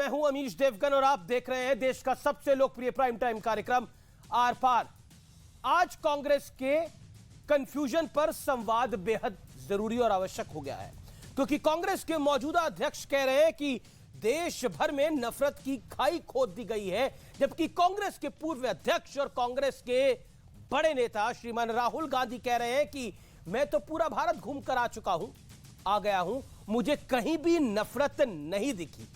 मैं हूं अमीश देवगन और आप देख रहे हैं देश का सबसे लोकप्रिय प्राइम टाइम कार्यक्रम आर पार। आज कांग्रेस के कंफ्यूजन पर संवाद बेहद जरूरी और आवश्यक हो गया है, क्योंकि कांग्रेस के मौजूदा अध्यक्ष कह रहे हैं कि देश भर में नफरत की खाई खोद दी गई है, जबकि कांग्रेस के पूर्व अध्यक्ष और कांग्रेस के बड़े नेता श्रीमान राहुल गांधी कह रहे हैं कि मैं तो पूरा भारत घूमकर आ गया हूं, मुझे कहीं भी नफरत नहीं दिखी।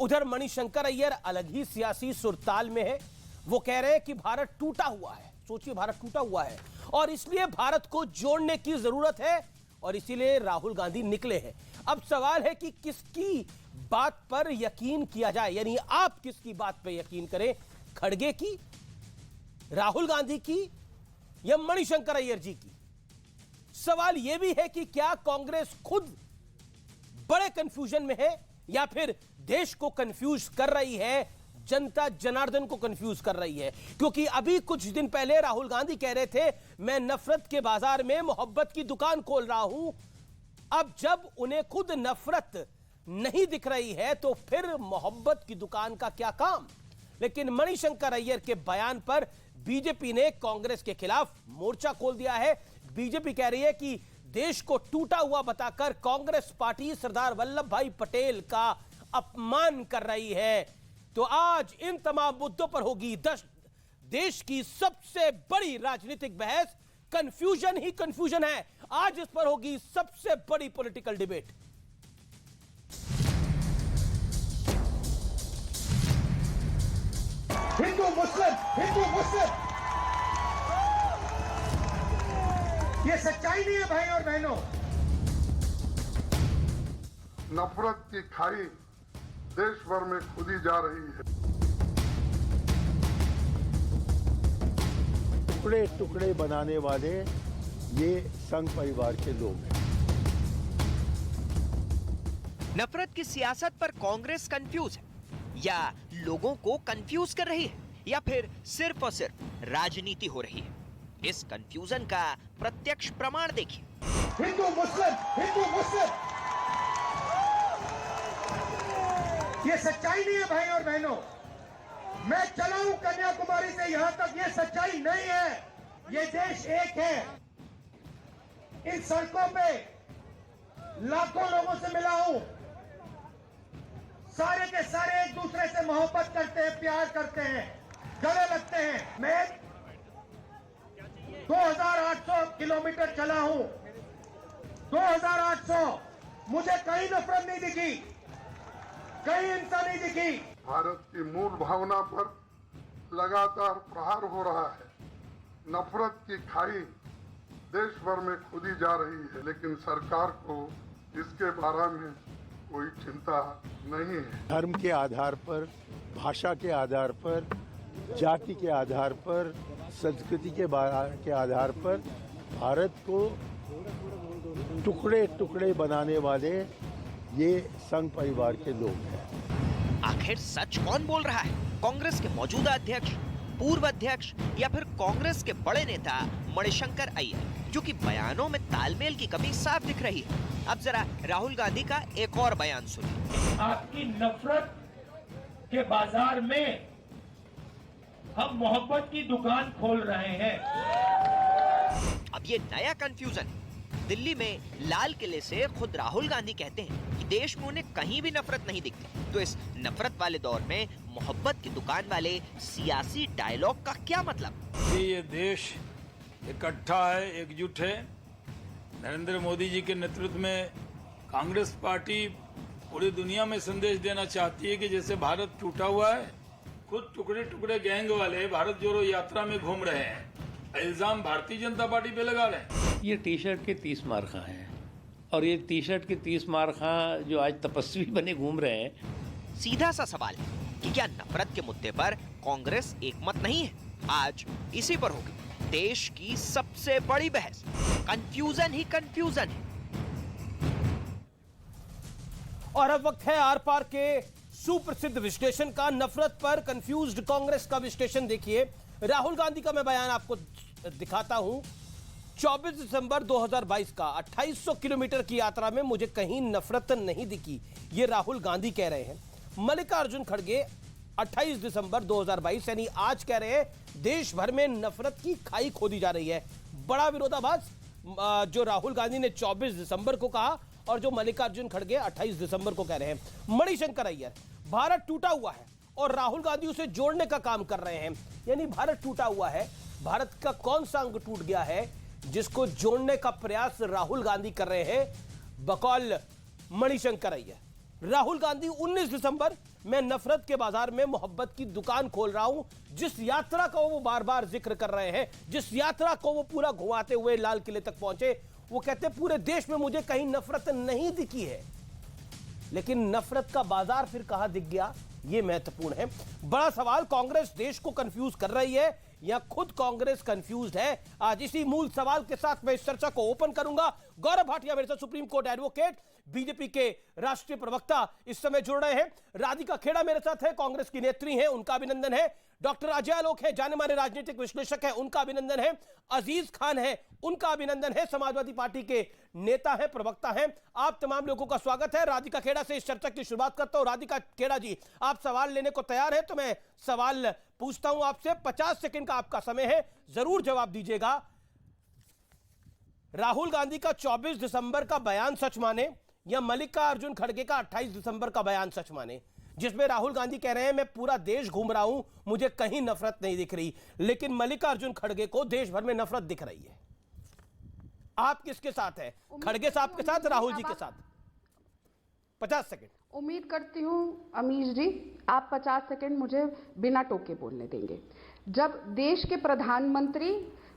उधर मणिशंकर अय्यर अलग ही सियासी सुरताल में है। वो कह रहे हैं कि भारत टूटा हुआ है, सोचिए भारत टूटा हुआ है और इसलिए भारत को जोड़ने की जरूरत है और इसीलिए राहुल गांधी निकले हैं। अब सवाल है कि किसकी बात पर यकीन किया जाए, यानी आप किसकी बात पर यकीन करें, खड़गे की, राहुल गांधी की या मणिशंकर अय्यर जी की। सवाल यह भी है कि क्या कांग्रेस खुद बड़े कंफ्यूजन में है या फिर देश को कंफ्यूज कर रही है, जनता जनार्दन को कंफ्यूज कर रही है। क्योंकि अभी कुछ दिन पहले राहुल गांधी कह रहे थे मैं नफरत के बाजार में मोहब्बत की दुकान खोल रहा हूं। अब जब उन्हें खुद नफरत नहीं दिख रही है तो फिर मोहब्बत की दुकान का क्या काम। लेकिन मणिशंकर अय्यर के बयान पर बीजेपी ने कांग्रेस के खिलाफ मोर्चा खोल दिया है। बीजेपी कह रही है कि देश को टूटा हुआ बताकर कांग्रेस पार्टी सरदार वल्लभ भाई पटेल का अपमान कर रही है। तो आज इन तमाम मुद्दों पर होगी देश की सबसे बड़ी राजनीतिक बहस। कंफ्यूजन ही कंफ्यूजन है, आज इस पर होगी सबसे बड़ी पॉलिटिकल डिबेट। हिंदू मुस्लिम ये सच्चाई नहीं है भाई और बहनों। नफरत की खाई देश भर में खुदी जा रही है। टुकड़े टुकड़े बनाने वाले ये संघ परिवार के लोग हैं। नफरत की सियासत पर कांग्रेस कंफ्यूज है या लोगों को कंफ्यूज कर रही है या फिर सिर्फ और सिर्फ राजनीति हो रही है। इस कंफ्यूजन का प्रत्यक्ष प्रमाण देखिए। हिंदू मुस्लिम ये सच्चाई नहीं है भाई और बहनों। मैं चला हूं कन्याकुमारी से यहां तक, ये सच्चाई नहीं है। ये देश एक है। इन सड़कों पे लाखों लोगों से मिला हूं, सारे के सारे एक दूसरे से मोहब्बत करते हैं, प्यार करते हैं, गले लगते हैं। मैं 2800 किलोमीटर चला हूं, 2800, मुझे कहीं नफरत नहीं दिखी, कहीं हिंसा नहीं दिखी। भारत की मूल भावना पर लगातार प्रहार हो रहा है। नफरत की खाई देश भर में खुदी जा रही है, लेकिन सरकार को इसके बारे में कोई चिंता नहीं है। धर्म के आधार पर, भाषा के आधार पर, जाति के आधार पर, संस्कृति के आधार पर भारत को टुकड़े टुकड़े बनाने वाले ये संघ परिवार के लोग हैं। आखिर सच कौन बोल रहा है? कांग्रेस के मौजूदा अध्यक्ष, पूर्व अध्यक्ष या फिर कांग्रेस के बड़े नेता मणिशंकर अय्यर, जो कि बयानों में तालमेल की कमी साफ दिख रही है। अब जरा राहुल गांधी का एक और बयान सुनिए। आपकी नफरत के बाजार में हम मोहब्बत की दुकान खोल रहे हैं। अब ये नया कंफ्यूजन है। दिल्ली में लाल किले से खुद राहुल गांधी कहते हैं कि देश में उन्हें कहीं भी नफरत नहीं दिखती। तो इस नफरत वाले दौर में मोहब्बत की दुकान वाले सियासी डायलॉग का क्या मतलब? ये देश इकट्ठा है, एकजुट है। नरेंद्र मोदी जी के नेतृत्व में कांग्रेस पार्टी पूरी दुनिया में संदेश देना चाहती है कि जैसे भारत टूटा हुआ है, खुद टुकड़े टुकड़े गैंग वाले भारत जोड़ो यात्रा में घूम रहे हैं। इल्जाम भारतीय जनता पार्टी पे लगा रहे हैं। ये टी शर्ट के 30 मार खां हैं और ये टी शर्ट के 30 मार खां जो आज तपस्वी बने घूम रहे हैं। सीधा सा सवाल है कि क्या नफरत के मुद्दे पर कांग्रेस एकमत नहीं है? आज इसी पर होगी देश की सबसे बड़ी बहस। कंफ्यूजन ही कंफ्यूजन है। और अब वक्त है आर पार के सुप्रसिद्ध विश्लेषण का। नफरत पर कंफ्यूज्ड कांग्रेस का विश्लेषण देखिए। राहुल गांधी का मैं बयान आपको दिखाता हूं। 24 दिसंबर 2022 का 2800 किलोमीटर की यात्रा में मुझे कहीं नफरत नहीं दिखी, ये राहुल गांधी कह रहे हैं। मल्लिकार्जुन खड़गे 28 दिसंबर 2022 यानी आज कह रहे हैं देश भर में नफरत की खाई खोदी जा रही है। बड़ा विरोधाभास जो राहुल गांधी ने 24 दिसंबर को कहा और जो मल्लिकार्जुन खड़गे 28 दिसंबर को कह रहे हैं। मणिशंकर अय्यर, भारत टूटा हुआ है और राहुल गांधी उसे जोड़ने का काम कर रहे हैं। यानी भारत टूटा हुआ है, भारत का कौन सा अंग टूट गया है जिसको जोड़ने का प्रयास राहुल गांधी कर रहे हैं। बकौल मणिशंकर अय्यर, राहुल गांधी 19 दिसंबर मैं नफरत के बाजार में मोहब्बत की दुकान खोल रहा हूं। जिस यात्रा का वो बार बार जिक्र कर रहे हैं, जिस यात्रा को वो पूरा घुमाते हुए लाल किले तक पहुंचे, वो कहते हैं पूरे देश में मुझे कहीं नफरत नहीं दिखी है। लेकिन नफरत का बाजार फिर कहां दिख गया, ये महत्वपूर्ण है। बड़ा सवाल, कांग्रेस देश को कंफ्यूज कर रही है या खुद कांग्रेस कंफ्यूज्ड है? आज इसी मूल सवाल के साथ मैं इस चर्चा को ओपन करूंगा। गौरव भाटिया मेरे साथ, सुप्रीम कोर्ट एडवोकेट, बीजेपी के राष्ट्रीय प्रवक्ता इस समय जुड़ रहे हैं। राधिका खेड़ा मेरे साथ है, कांग्रेस की नेत्री हैं, उनका अभिनंदन है। डॉक्टर अजय आलोक है, जाने माने राजनीतिक विश्लेषक है, उनका अभिनंदन है। अजीज खान है, उनका अभिनंदन है, समाजवादी पार्टी के नेता है, प्रवक्ता हैं। आप तमाम लोगों का स्वागत है। राधिका खेड़ा से इस चर्चा की शुरुआत करता हूं। राधिका खेड़ा जी, आप सवाल लेने को तैयार है तो मैं सवाल पूछता हूं आपसे। 50 सेकंड का आपका समय है, जरूर जवाब दीजिएगा। राहुल गांधी का 24 दिसंबर का बयान सच माने या मल्लिकार्जुन खड़गे का 28 दिसंबर का बयान सच माने, जिसमें राहुल गांधी कह रहे हैं मैं पूरा देश घूम रहा हूं, मुझे कहीं नफरत नहीं दिख रही, लेकिन मल्लिकार्जुन खड़गे को देश भर में नफरत दिख रही है। आप किसके साथ हैं? खड़गे साहब के साथ, राहुल जी के साथ? 50 सेकंड। उम्मीद करती हूँ अमीश जी आप 50 सेकंड मुझे बिना टोके बोलने देंगे। जब देश के प्रधानमंत्री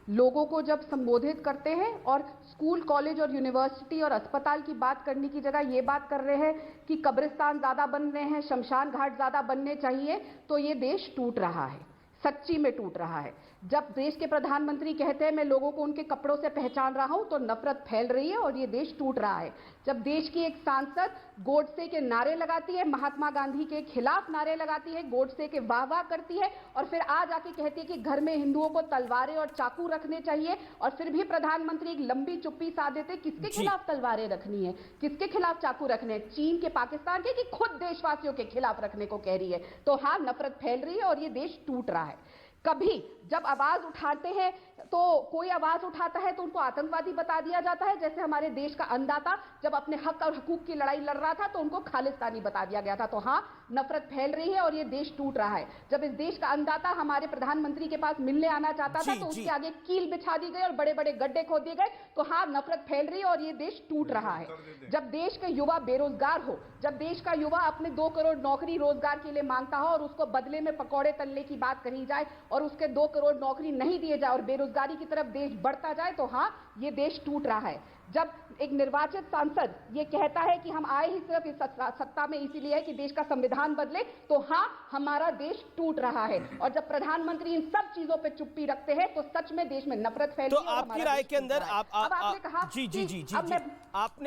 लोगों को जब संबोधित करते हैं और स्कूल, कॉलेज और यूनिवर्सिटी और अस्पताल की बात करने की जगह ये बात कर रहे हैं कि कब्रिस्तान ज़्यादा बन रहे हैं, शमशान घाट ज़्यादा बनने चाहिए, तो ये देश टूट रहा है, सच्ची में टूट रहा है। जब देश के प्रधानमंत्री कहते हैं मैं लोगों को उनके कपड़ों से पहचान रहा हूं, तो नफरत फैल रही है और ये देश टूट रहा है। जब देश की एक सांसद गोडसे के नारे लगाती है, महात्मा गांधी के खिलाफ नारे लगाती है, गोडसे के वाह वाह करती है और फिर आज आके कहती है कि घर में हिंदुओं को तलवारें और चाकू रखने चाहिए, और फिर भी प्रधानमंत्री एक लंबी चुप्पी साध देते। किसके खिलाफ तलवारें रखनी है, किसके खिलाफ चाकू रखने हैं? चीन के, पाकिस्तान के, कि खुद देशवासियों के खिलाफ रखने को कह रही है? तो हाँ, नफरत फैल रही है और ये देश टूट रहा है। कभी जब आवाज उठाते हैं तो कोई आवाज उठाता है तो उनको आतंकवादी बता दिया जाता है। जैसे हमारे देश का अन्नदाता जब अपने हक और हकूक की लड़ाई लड़ रहा था तो उनको खालिस्तानी बता दिया गया था। तो हाँ, नफरत फैल रही है और ये देश टूट रहा है। जब इस देश का अन्नदाता हमारे प्रधानमंत्री के पास मिलने आना चाहता था तो उसके आगे कील बिछा दी गई और बड़े बड़े गड्ढे खोद दिए गए। तो हाँ, नफरत फैल रही है और ये देश टूट रहा है। जब देश के युवा बेरोजगार हो, जब देश का युवा अपने 2 करोड़ नौकरी रोजगार के लिए मांगता हो और उसको बदले में पकौड़े तलने की बात कही जाए और उसके 2 करोड़ नौकरी नहीं दिए जाए और बेरोजगारी की तरफ देश बढ़ता जाए, तो हाँ, ये देश टूट रहा है। जब एक निर्वाचित सांसद ये कहता है कि हम आए ही सिर्फ इस सत्ता में इसीलिए है कि देश का संविधान बदले, तो हाँ, हमारा देश टूट रहा है। और जब प्रधानमंत्री इन सब चीजों पे चुप्पी रखते हैं तो सच में देश में नफरत फैली है। तो आपकी राय के अंदर आपने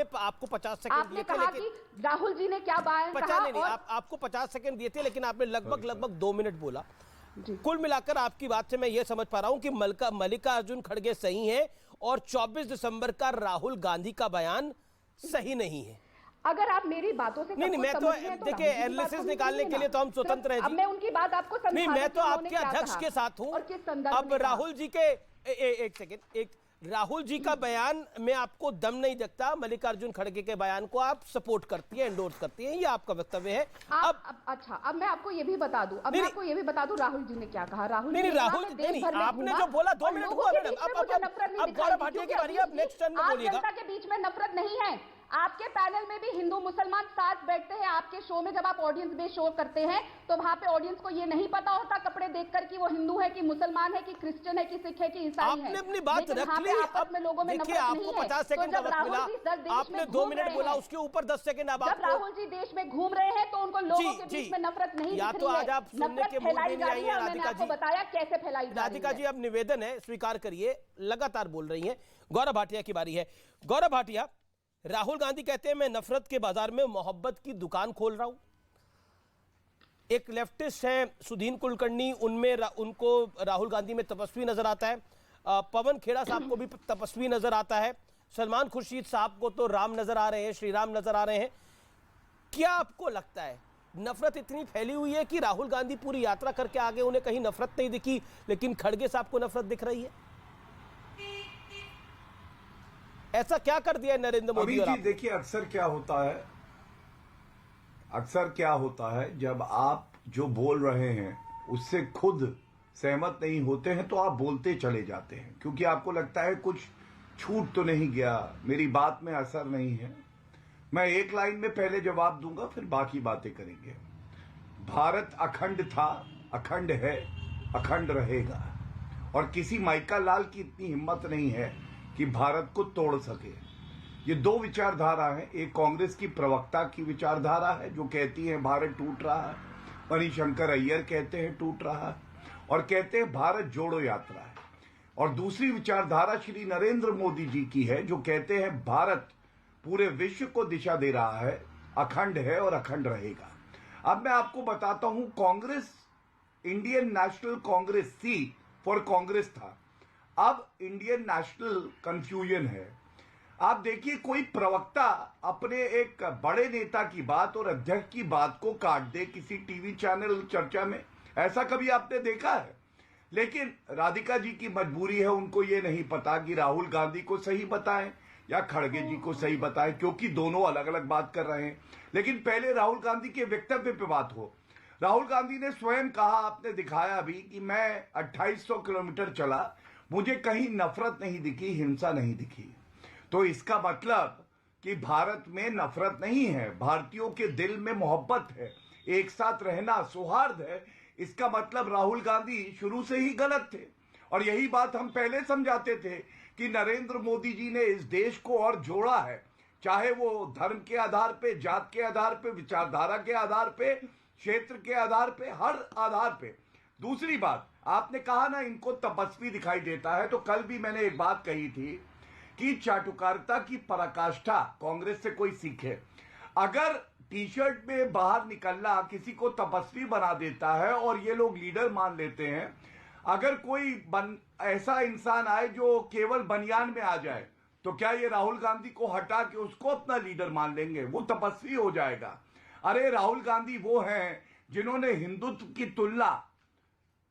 कहा आपको 50 सेकंड आपने कहा कि राहुल जी ने क्या बयान कहा, आपको 50 सेकंड दिए थे लेकिन आपने लगभग 2 मिनट बोला। कुल मिलाकर आपकी बात से मैं यह समझ पा रहा हूं कि मल्लिकार्जुन खड़गे सही हैं और 24 दिसंबर का राहुल गांधी का बयान सही नहीं है। अगर आप मेरी बातों से नहीं, मैं तो देखिए एनालिसिस निकालने के लिए तो हम स्वतंत्र हैं जी। मैं उनकी बात आपको नहीं, मैं तो आपके अध्यक्ष के साथ हूं। अब राहुल जी के एक सेकेंड, राहुल जी का बयान में आपको दम नहीं दिखता, मल्लिकार्जुन खड़गे के बयान को आप सपोर्ट करती है, एंडोर्स करती है, ये आपका वक्तव्य है। अच्छा, अब मैं आपको ये भी बता दूं, राहुल जी ने क्या कहा। राहुल आपने जो बोला 2 मिनट हुआ मैडम। अब गौरव भाटिया की बारी है, अब नेक्स्ट टर्न में बोलिएगा। जनता के बीच में नफरत नहीं है। आपके पैनल में भी हिंदू मुसलमान साथ बैठते हैं। आपके शो में जब आप ऑडियंस बेस्ड शो करते हैं तो वहां पे ऑडियंस को ये नहीं पता होता कपड़े देखकर कि वो हिंदू है कि मुसलमान है कि क्रिश्चियन है कि सिख है कि ईसाई है। आपने अपनी बात रख ली। आपस में लोगों में नफरत नहीं है। 50 सेकंड का वक्त मिला, आपने 2 मिनट बोला, उसके ऊपर 10 सेकंड। अब जब राहुल जी देश में घूम रहे हैं तो उनको लोगों के बीच में नफरत नहीं दिख रही है। या तो आज आप सुनने के मूड में नहीं आई हैं राधिका जी। बताया कैसे फैलाई जा रही है। राधिका जी, अब निवेदन है, स्वीकार करिए, लगातार बोल रही हैं। गौरव भाटिया की बारी है। गौरव भाटिया, राहुल गांधी कहते हैं मैं नफरत के बाजार में मोहब्बत की दुकान खोल रहा हूं। एक लेफ्टिस्ट है सुधीन कुलकर्णी, उनमें उनको राहुल गांधी में तपस्वी नजर आता है। पवन खेड़ा साहब को भी तपस्वी नजर आता है। सलमान खुर्शीद साहब को तो राम नजर आ रहे हैं, श्री राम नजर आ रहे हैं। क्या आपको लगता है नफरत इतनी फैली हुई है कि राहुल गांधी पूरी यात्रा करके आगे उन्हें कहीं नफरत नहीं दिखी, लेकिन खड़गे साहब को नफरत दिख रही है। ऐसा क्या कर दिया है नरेंद्र मोदी? अभी जी देखिए, अक्सर क्या होता है जब आप जो बोल रहे हैं उससे खुद सहमत नहीं होते हैं तो आप बोलते चले जाते हैं, क्योंकि आपको लगता है कुछ छूट तो नहीं गया, मेरी बात में असर नहीं है। मैं एक लाइन में पहले जवाब दूंगा, फिर बाकी बातें करेंगे। भारत अखंड था, अखंड है, अखंड रहेगा, और किसी माइका लाल की इतनी हिम्मत नहीं है कि भारत को तोड़ सके। ये दो विचारधारा है, एक कांग्रेस की प्रवक्ता की विचारधारा है जो कहती है भारत टूट रहा है, मणिशंकर अय्यर कहते हैं टूट रहा है और कहते हैं भारत जोड़ो यात्रा है, और दूसरी विचारधारा श्री नरेंद्र मोदी जी की है जो कहते हैं भारत पूरे विश्व को दिशा दे रहा है, अखंड है और अखंड रहेगा। अब मैं आपको बताता हूं, Congress Indian National Congress C for Congress था, अब इंडियन नेशनल कंफ्यूजन है। आप देखिए, कोई प्रवक्ता अपने एक बड़े नेता की बात और अध्यक्ष की बात को काट दे किसी टीवी चैनल चर्चा में, ऐसा कभी आपने देखा है? लेकिन राधिका जी की मजबूरी है, उनको ये नहीं पता कि राहुल गांधी को सही बताएं या खड़गे जी को सही बताएं, क्योंकि दोनों अलग अलग बात कर रहे हैं। लेकिन पहले राहुल गांधी के वक्तव्य पे बात हो। राहुल गांधी ने स्वयं कहा, आपने दिखाया अभी, कि मैं 2800 किलोमीटर चला, मुझे कहीं नफरत नहीं दिखी, हिंसा नहीं दिखी। तो इसका मतलब कि भारत में नफरत नहीं है, भारतीयों के दिल में मोहब्बत है, एक साथ रहना, सौहार्द है। इसका मतलब राहुल गांधी शुरू से ही गलत थे, और यही बात हम पहले समझाते थे कि नरेंद्र मोदी जी ने इस देश को और जोड़ा है, चाहे वो धर्म के आधार पे, जात के आधार पे, विचारधारा के आधार पे, क्षेत्र के आधार पे, हर आधार पे। दूसरी बात, आपने कहा ना इनको तपस्वी दिखाई देता है, तो कल भी मैंने एक बात कही थी कि चाटुकारिता की पराकाष्ठा कांग्रेस से कोई सीखे। अगर टी शर्ट में बाहर निकलना किसी को तपस्वी बना देता है और ये लोग लीडर मान लेते हैं, अगर कोई ऐसा इंसान आए जो केवल बनियान में आ जाए, तो क्या ये राहुल गांधी को हटा के उसको अपना लीडर मान लेंगे? वो तपस्वी हो जाएगा। अरे राहुल गांधी वो हैं जिन्होंने हिंदुत्व की तुलना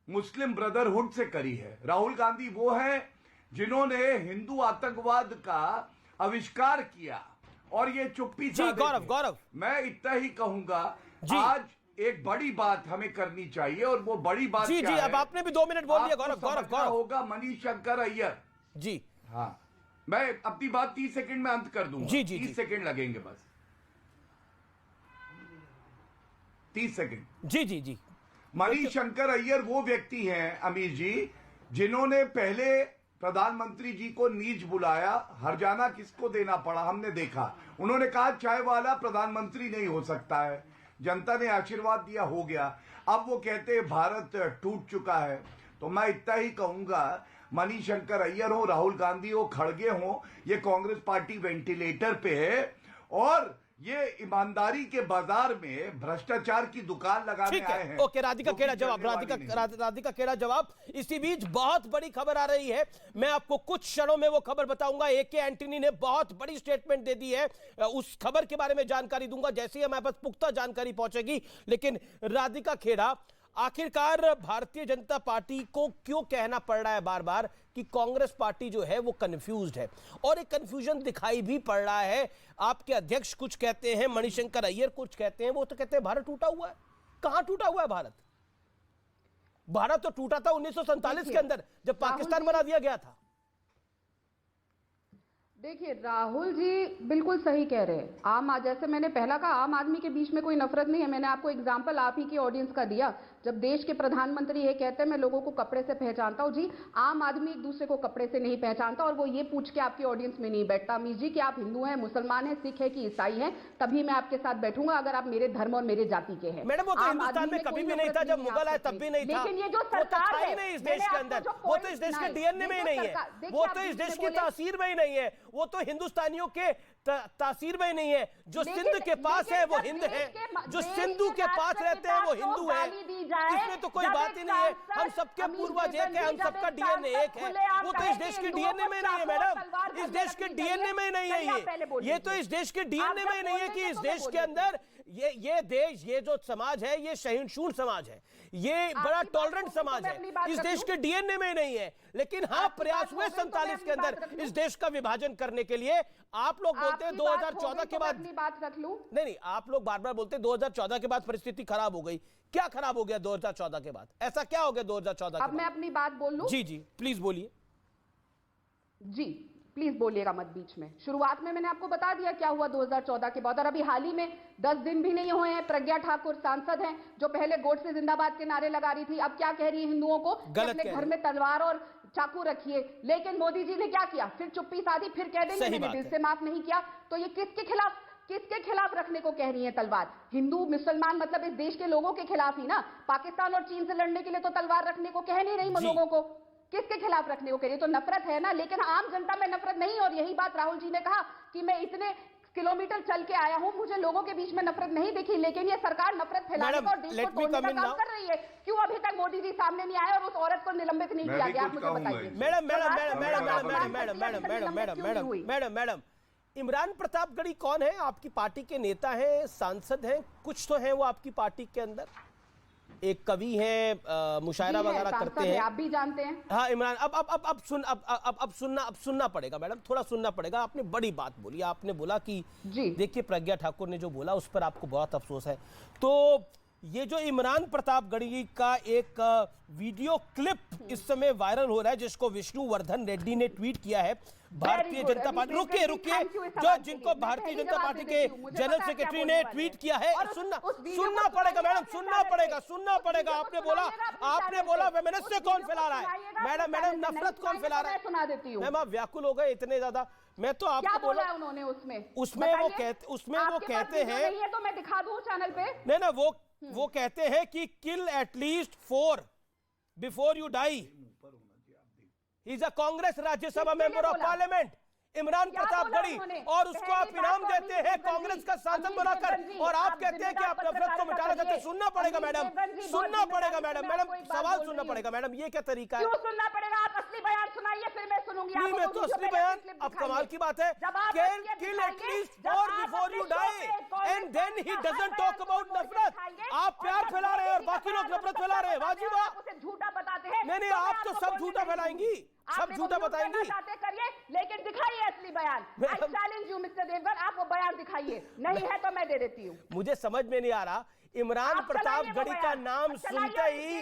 मुस्लिम ब्रदरहुड से करी है। राहुल गांधी वो हैं जिन्होंने हिंदू आतंकवाद का आविष्कार किया, और ये चुप्पी जी गौरव, मैं इतना ही कहूंगा, आज एक बड़ी बात हमें करनी चाहिए, और वो बड़ी बात जी क्या जी है? अब आपने भी 2 मिनट बोल दिया गौरव होगा मणिशंकर अय्यर जी। हाँ, मैं अपनी बात 30 सेकंड में अंत कर दूंगा। जी 30 सेकंड लगेंगे बस, 30 सेकंड। जी मणिशंकर अय्यर वो व्यक्ति हैं अमीर जी, जिन्होंने पहले प्रधानमंत्री जी को नीच बुलाया। हरजाना किसको देना पड़ा हमने देखा। उन्होंने कहा चाय वाला प्रधानमंत्री नहीं हो सकता है, जनता ने आशीर्वाद दिया, हो गया। अब वो कहते हैं भारत टूट चुका है। तो मैं इतना ही कहूंगा, मणिशंकर अय्यर हो, राहुल गांधी हो, खड़गे हो, ये कांग्रेस पार्टी वेंटिलेटर पे है, और ये ईमानदारी के बाजार में भ्रष्टाचार की दुकान लगाने आए हैं। ओके, राधिका खेड़ा जवाब, राधिका खेड़ा जवाब। इसी बीच बहुत बड़ी खबर आ रही है, मैं आपको कुछ क्षणों में वो खबर बताऊंगा। एके एंटनी ने बहुत बड़ी स्टेटमेंट दे दी है, उस खबर के बारे में जानकारी दूंगा जैसे ही हमारे पास पुख्ता जानकारी पहुंचेगी। लेकिन राधिका खेड़ा, आखिरकार भारतीय जनता पार्टी को क्यों कहना पड़ रहा है बार बार कि कांग्रेस पार्टी जो है वो कंफ्यूज्ड है, और एक कंफ्यूजन दिखाई भी पड़ रहा है। आपके अध्यक्ष कुछ कहते हैं, मणिशंकर अय्यर कुछ कहते हैं, वो तो कहते हैं भारत टूटा हुआ है। कहां टूटा हुआ है भारत? भारत तो टूटा था 1947 के अंदर, जब पाकिस्तान बना दिया गया था। देखिए, राहुल जी बिल्कुल सही कह रहे हैं। जैसे मैंने पहला कहा, आम आदमी के बीच में कोई नफरत नहीं है। मैंने आपको एग्जांपल आप ही की ऑडियंस का दिया, जब देश के प्रधानमंत्री ये कहते हैं मैं लोगों को कपड़े से पहचानता हूं। जी, आम आदमी एक दूसरे को कपड़े से नहीं पहचानता, और वो ये पूछ के आपकी ऑडियंस में नहीं बैठता अमीर जी कि आप हिंदू हैं, मुसलमान हैं, सिख है कि ईसाई हैं, तभी मैं आपके साथ बैठूंगा अगर आप मेरे धर्म और मेरे जाति के हैं। मैडम, वो तो हिंदुस्तान में कभी भी नहीं था, जब मुगल आए तब भी नहीं था। लेकिन ये जो सरकार है नहीं इस देश के अंदर, वो तो इस देश के डीएनए में ही नहीं है, वो तो इस देश की तासीर में ही नहीं है, वो तो हिंदुस्तानियों के तासीर में ही नहीं है। जो सिंध के पास है वो हिंद है, जो सिंधु के पास रहते हैं वो हिंदू है। इसमें तो कोई बात ही नहीं है। हम सबके पूर्वज एक है, हम सबका डीएनए एक है। वो तो इस देश के डीएनए में नहीं है मैडम, इस देश के डीएनए में नहीं है ये तो इस देश के डीएनए में नहीं है कि इस देश के अंदर ये देश, ये जो समाज है, ये सहिष्णु समाज है, ये बड़ा टॉलरेंट समाज है, इस देश के डीएनए में नहीं है। लेकिन हाँ, प्रयास हुए 47 के अंदर इस देश का विभाजन करने के लिए। आप लोग बोलते हैं 2014 के बाद, बात रख लूं। नहीं, आप लोग बार बार बोलते हैं 2014 के बाद परिस्थिति खराब हो गई। क्या खराब हो गया 2014 के बाद? ऐसा क्या हो गया 2014 के बाद? अब मैं अपनी बात बोल लूं? जी प्लीज बोलिए। जी प्लीज बोलिएगा मत बीच में। शुरुआत में मैंने आपको बता दिया क्या हुआ 2014 के बाद, और अभी हाल ही में 10 दिन भी नहीं हुए हैं, प्रज्ञा ठाकुर सांसद हैं जो पहले गोडसे जिंदाबाद के नारे लगा रही थी, अब क्या कह रही है हिंदुओं को अपने घर में तलवार और चाकू रखिए। लेकिन मोदी जी ने क्या किया? फिर चुप्पी साधी, फिर कह देंगे मैंने दिल से माफ नहीं किया। तो ये किसके खिलाफ रखने को कह रही है तलवार? हिंदू मुसलमान मतलब इस देश के लोगों के खिलाफ ही ना। पाकिस्तान और चीन से लड़ने के लिए तो तलवार रखने को कह नहीं रही लोगों को, किसके खिलाफ रखने को कह रही है? तो नफरत है ना। लेकिन आम जनता में नफरत नहीं। और यही बात राहुल जी ने कहा कि मैं इतने किलोमीटर चल के आया हूं, मुझे लोगों के बीच में नफरत नहीं दिखी। लेकिन ये सरकार नफरत फैलाने का और देश को तोड़ने का काम कर रही है। क्यों अभी तक मोदी जी सामने नहीं आए और उस औरत को निलंबित नहीं किया गया? आप मुझे बताइए। मैडम, इमरान प्रतापगढ़ी कौन है? आपकी पार्टी के नेता हैं, सांसद हैं, कुछ तो हैं वो आपकी पार्टी के अंदर। एक कवि है, मुशायरा वगैरह करते हैं, आप भी जानते हैं। हाँ इमरान, अब सुनना पड़ेगा मैडम, थोड़ा सुनना पड़ेगा। आपने बड़ी बात बोली, आपने बोला कि देखिए प्रज्ञा ठाकुर ने जो बोला उस पर आपको बहुत अफसोस है। तो ये जो इमरान प्रतापगढ़ी का एक वीडियो क्लिप इस समय वायरल हो रहा है, जिसको विष्णुवर्धन रेड्डी ने ट्वीट किया है, भारतीय जनता पार्टी, रुकिए, जो जिनको भारतीय जनता पार्टी के जनरल सेक्रेटरी ने ट्वीट किया है, सुनना पड़ेगा मैडम, सुनना पड़ेगा। आपने बोला वेमिनिस्ट कौन फैला रहा है? मैडम नफरत कौन फैला रहा है? सुना देती हूँ। मैम आप व्याकुल हो गए इतने ज्यादा। मैं तो आपको बोला उन्होंने उसमें वो कहते हैं, तो मैं दिखा दूं चैनल पे। नहीं ना, वो कहते हैं कि kill at least 4 before you die. He is a Congress Rajya Sabha member of parliament Imran Pratapgarhi, और उसको आप इनाम देते हैं कांग्रेस का सांसद बनाकर, और आप कहते हैं कि आप नफरत को मिटाना चाहते हैं। सुनना पड़ेगा मैडम, सवाल सुनना पड़ेगा मैडम, ये क्या तरीका है? क्यों सुनना पड़ेगा? आप असली बयान सुनाइए, फिर मैं सुनूंगी। नहीं, मैं तो असली बयान, अब कमाल की बात है, kill at least 4 before you die and then he doesn't talk about नफरत। आप प्यार फैला रहे हैं और बाकी लोग नफरत फैला रहे हैं। वाजिबा झूठा बताते हैं। नहीं, आप तो सब झूठा फैलाएंगी, सब झूठा बताएंगी। करिए, लेकिन दिखाइए असली बयान। I challenge you mister Devgan, आप वो बयान दिखाइए। नहीं है तो मैं दे देती हूँ। मुझे समझ में नहीं आ रहा, इमरान प्रतापगढ़ी का नाम सुनते ही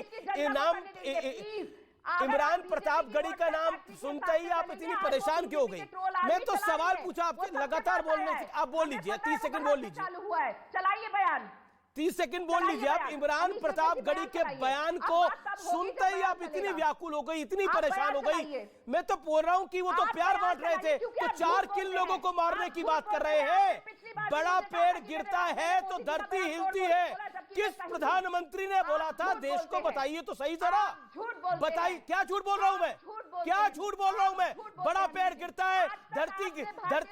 इमरान प्रतापगढ़ी का नाम सुनते ही आप इतनी परेशान क्यों हो गई? मैं तो सवाल पूछा आपसे, लगातार बोलने से। आप बोल लीजिए, 30 सेकंड बोल लीजिए। चालू हुआ है, चलाइए बयान। 30 सेकंड बोल लीजिए आप। इमरान प्रतापगढ़ी के बयान को सुनते ही आप इतनी व्याकुल हो गई, इतनी परेशान हो गई। मैं तो बोल रहा हूं कि वो तो प्यार बांट रहे थे, तो 4 किल लोगों को मारने की बात कर रहे हैं। बड़ा पेड़ गिरता है तो धरती हिलती है। किस प्रधानमंत्री ने बोला था? देश को बताइए तो सही जरा, बताइए। क्या झूठ बोल रहा हूं मैं? क्या झूठ बोल रहा हूं मैं? बड़ा पेड़ गिरता है, धरती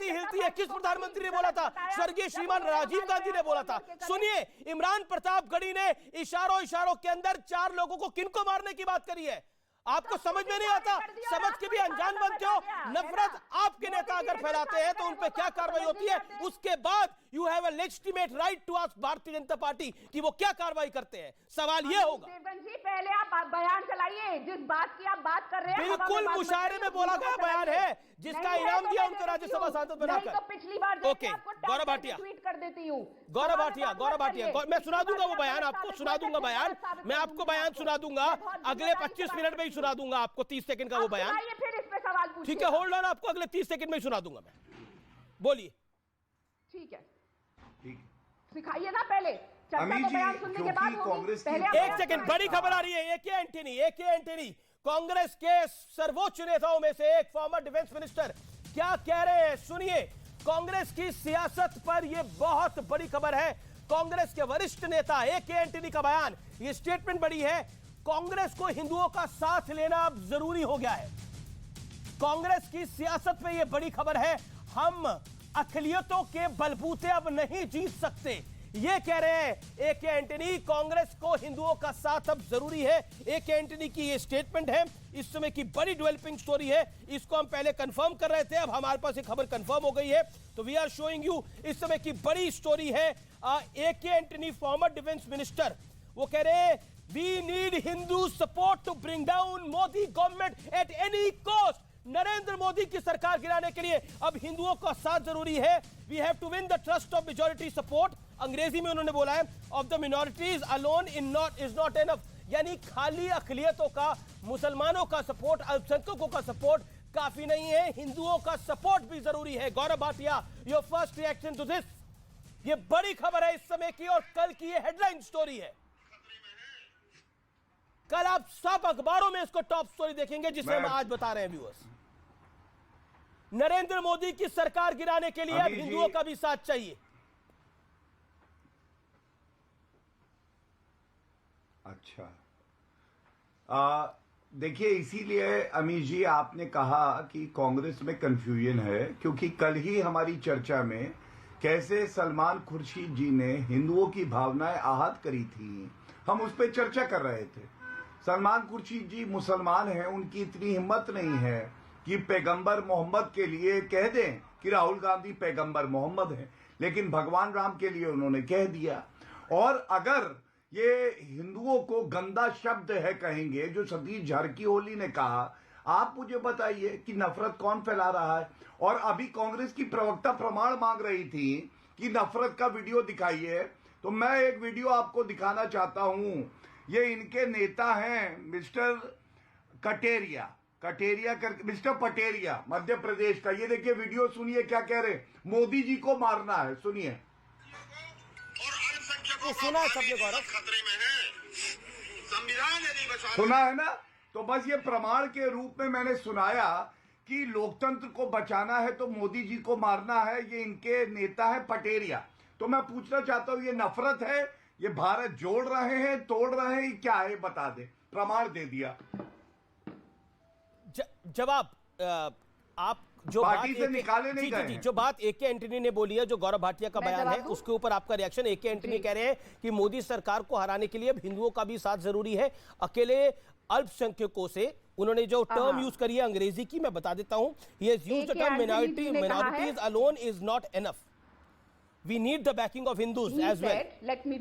हिलती है। किस प्रधानमंत्री ने बोला था? स्वर्गीय श्रीमान राजीव गांधी ने बोला था। सुनिए, इमरान प्रतापगढ़ी ने इशारों के अंदर 4 लोगों को किनको मारने की बात करी है। आपको समझ में नहीं आता? समझ के भी अनजान बनते हो। नफरत आपके नेता अगर फैलाते हैं तो उन पे क्या कार्रवाई होती है, उसके बाद you have a legitimate right to ask Bharatiya Janata party कि वो क्या कार्रवाई करते हैं। सवाल ये होगा। देवगन जी, पहले आप बयान चलाइए, जिस बात की आप बात कर रहे हैं। बिल्कुल मुशायरे में बोला गया बयान है, जिसका इनाम दिया उनको राज्यसभा सांसद बनाकर। तो पिछली बार ओके, गौरव भाटिया ट्वीट कर देती हूँ। गौरव भाटिया, मैं सुना दूंगा वो बयान, आपको सुना दूंगा बयान। मैं आपको बयान सुना दूंगा, अगले 25 मिनट में ही सुना दूंगा आपको 30 सेकंड का वो बयान। फिर इस पे सवाल पूछिए। ठीक है, होल्ड ऑन, आपको अगले 30 सेकंड में ही सुना दूंगा मैं। बोलिए। ठीक है, सिखाइए ना पहले। बयान सुनने के बाद कांग्रेस पहले 1 सेकंड, बड़ी खबर आ रही है। एके एंटनी कांग्रेस के सर्वोच्च नेताओं में से एक, फॉर्मर डिफेंस मिनिस्टर, क्या कह रहे हैं सुनिए। कांग्रेस की सियासत पर यह बहुत बड़ी खबर है। कांग्रेस के वरिष्ठ नेता एके एंटनी का बयान, यह स्टेटमेंट बड़ी है। कांग्रेस को हिंदुओं का साथ लेना अब जरूरी हो गया है। कांग्रेस की सियासत पे यह बड़ी खबर है। हम अकलियतों के बलबूते अब नहीं जीत सकते, ये कह रहे हैं एके एंटनी। कांग्रेस को हिंदुओं का साथ अब जरूरी है। एके एंटनी की ये स्टेटमेंट है, इस समय की बड़ी डेवलपिंग स्टोरी है। इसको हम पहले कंफर्म कर रहे थे, अब हमारे पास एक खबर कंफर्म हो गई है, तो वी आर शोइंग यू। इस समय की बड़ी स्टोरी है, AK Antony, former defence minister, वो कह रहे हैं we need Hindu support to bring down Modi government at any cost. Narendra Modi की सरकार गिराने के लिए अब हिंदुओं का साथ जरूरी है। We have to win the trust of majority support. अंग्रेजी में उन्होंने बोला है of the minorities alone is not enough, यानी खाली अकलियतों का, मुसलमानों का सपोर्ट, अल्पसंख्यकों का सपोर्ट काफी नहीं है, हिंदुओं का सपोर्ट भी जरूरी है। Gaurav Bhatia, your first reaction to this. ये बड़ी खबर है इस समय की और कल की ये हेडलाइन स्टोरी है। कल आप सब अखबारों में इसको टॉप स्टोरी देखेंगे जिसे हम आज बता रहे हैं व्यूअर्स। नरेंद्र मोदी की सरकार गिराने के लिए अब हिंदुओं का भी साथ चाहिए। अच्छा, देखिए, इसीलिए अमीश जी आपने कहा कि कांग्रेस में कंफ्यूजन है, क्योंकि कल ही हमारी चर्चा में कैसे सलमान खुर्शीद जी ने हिंदुओं की भावनाएं आहत करी थी, हम उस पर चर्चा कर रहे थे। सलमान खुर्शीद जी मुसलमान हैं, उनकी इतनी हिम्मत नहीं है कि पैगंबर मोहम्मद के लिए कह दें कि राहुल गांधी पैगंबर मोहम्मद हैं, लेकिन भगवान राम के लिए उन्होंने कह दिया। और अगर ये हिंदुओं को गंदा शब्द है कहेंगे, जो सतीश झारकीहोली ने कहा, आप मुझे बताइए कि नफरत कौन फैला रहा है। और अभी कांग्रेस की प्रवक्ता प्रमाण मांग रही थी कि नफरत का वीडियो दिखाइए, तो मैं एक वीडियो आपको दिखाना चाहता हूं। ये इनके नेता हैं मिस्टर कटेरिया मिस्टर पटेरिया, मध्य प्रदेश का। ये देखिए वीडियो, सुनिए क्या कह रहे, मोदी जी को मारना है, सुनिए। सुना है सबने गौरव, खतरे में है, संविधान यदि बचा, सुना है ना। तो बस ये प्रमाण के रूप में मैंने सुनाया कि लोकतंत्र को बचाना है तो मोदी जी को मारना है। ये इनके नेता है पटेरिया। तो मैं पूछना चाहता हूं, ये नफरत है, ये भारत जोड़ रहे हैं, तोड़ रहे हैं, क्या है बता दे। प्रमाण दे दिया। जवाब आप जो पार्टी से निकाले नहीं गए हैं। जो बात AK एंटनी ने बोली है, जो गौरव भाटिया का बयान है, उसके ऊपर आपका रिएक्शन। AK एंटनी कह रहे हैं कि मोदी सरकार को हराने के लिए अब हिंदुओं का भी साथ जरूरी है। अकेले अल्पसंख्यकों से उन्होंने जो टर्म यूज करी है अंग्रेजी की, मैं बता देता हूं। He has used the term minorities alone is not enough. We need the backing of Hindus as well. Let me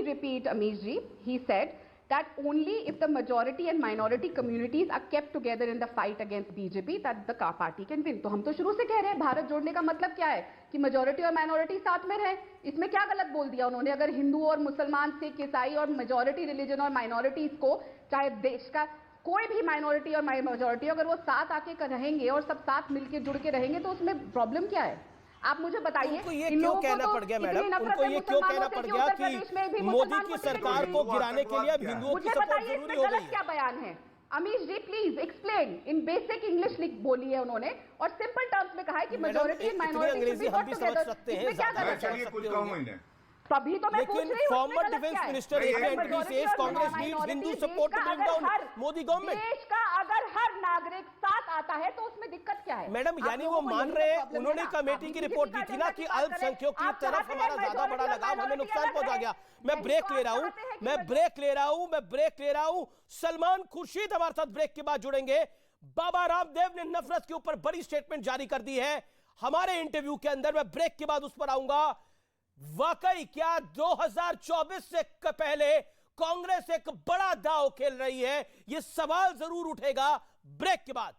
repeat, Amish ji. He said that only if the majority and minority communities are kept together in the fight against BJP, that the party can win. तो हम तो शुरू से कह रहे हैं भारत जोड़ने का मतलब क्या है कि majority और minority साथ में रहे। इसमें क्या गलत बोल दिया उन्होंने? अगर हिंदू और मुसलमान, सिख, ईसाई और majority religion और minorities को, चाहे देश का कोई भी माइनॉरिटी और मेजॉरिटी, अगर वो साथ आके रहेंगे और सब साथ मिलके जुड़ के रहेंगे, तो उसमें प्रॉब्लम क्या है? आप मुझे बताइए। उनको ये क्यों कहना पड़ गया मैडम? उनको ये क्यों कहना पड़ गया कि मोदी की सरकार को गिराने के लिए अब हिंदुओं की सपोर्ट जरूरी हो गई है? क्या बयान है? Amish ji please explain in basic English बोली है उन्होंने, और सिंपल टर्म्स में कहा है कि मेजॉरिटी एंड माइनॉरिटी अंग्रेजी हम भी समझ सकते हैं, तभी तो मैं पूछ रही हूं। Former defence minister AK Antony says Congress needs Hindu support to bring down Modi government. देश का अगर हर नागरिक साथ आता है तो उसमें दिक्कत क्या है? मैडम, यानी वो मान रहे हैं, उन्होंने कमेटी की रिपोर्ट दी थी ना कि अल्पसंख्यकों की तरफ हमारा ज्यादा बड़ा लगाव, हमें नुकसान पहुंचा गया। मैं ब्रेक ले रहा हूं। सलमान खुर्शीद हमारे साथ ब्रेक के बाद जुड़ेंगे। बाबा रामदेव ने नफरत के ऊपर बड़ी स्टेटमेंट जारी कर दी है हमारे इंटरव्यू के अंदर। मैं ब्रेक के बाद उस पर आऊंगा। वाकई क्या 2024 से पहले कांग्रेस एक बड़ा दांव खेल रही है? यह सवाल जरूर उठेगा ब्रेक के बाद।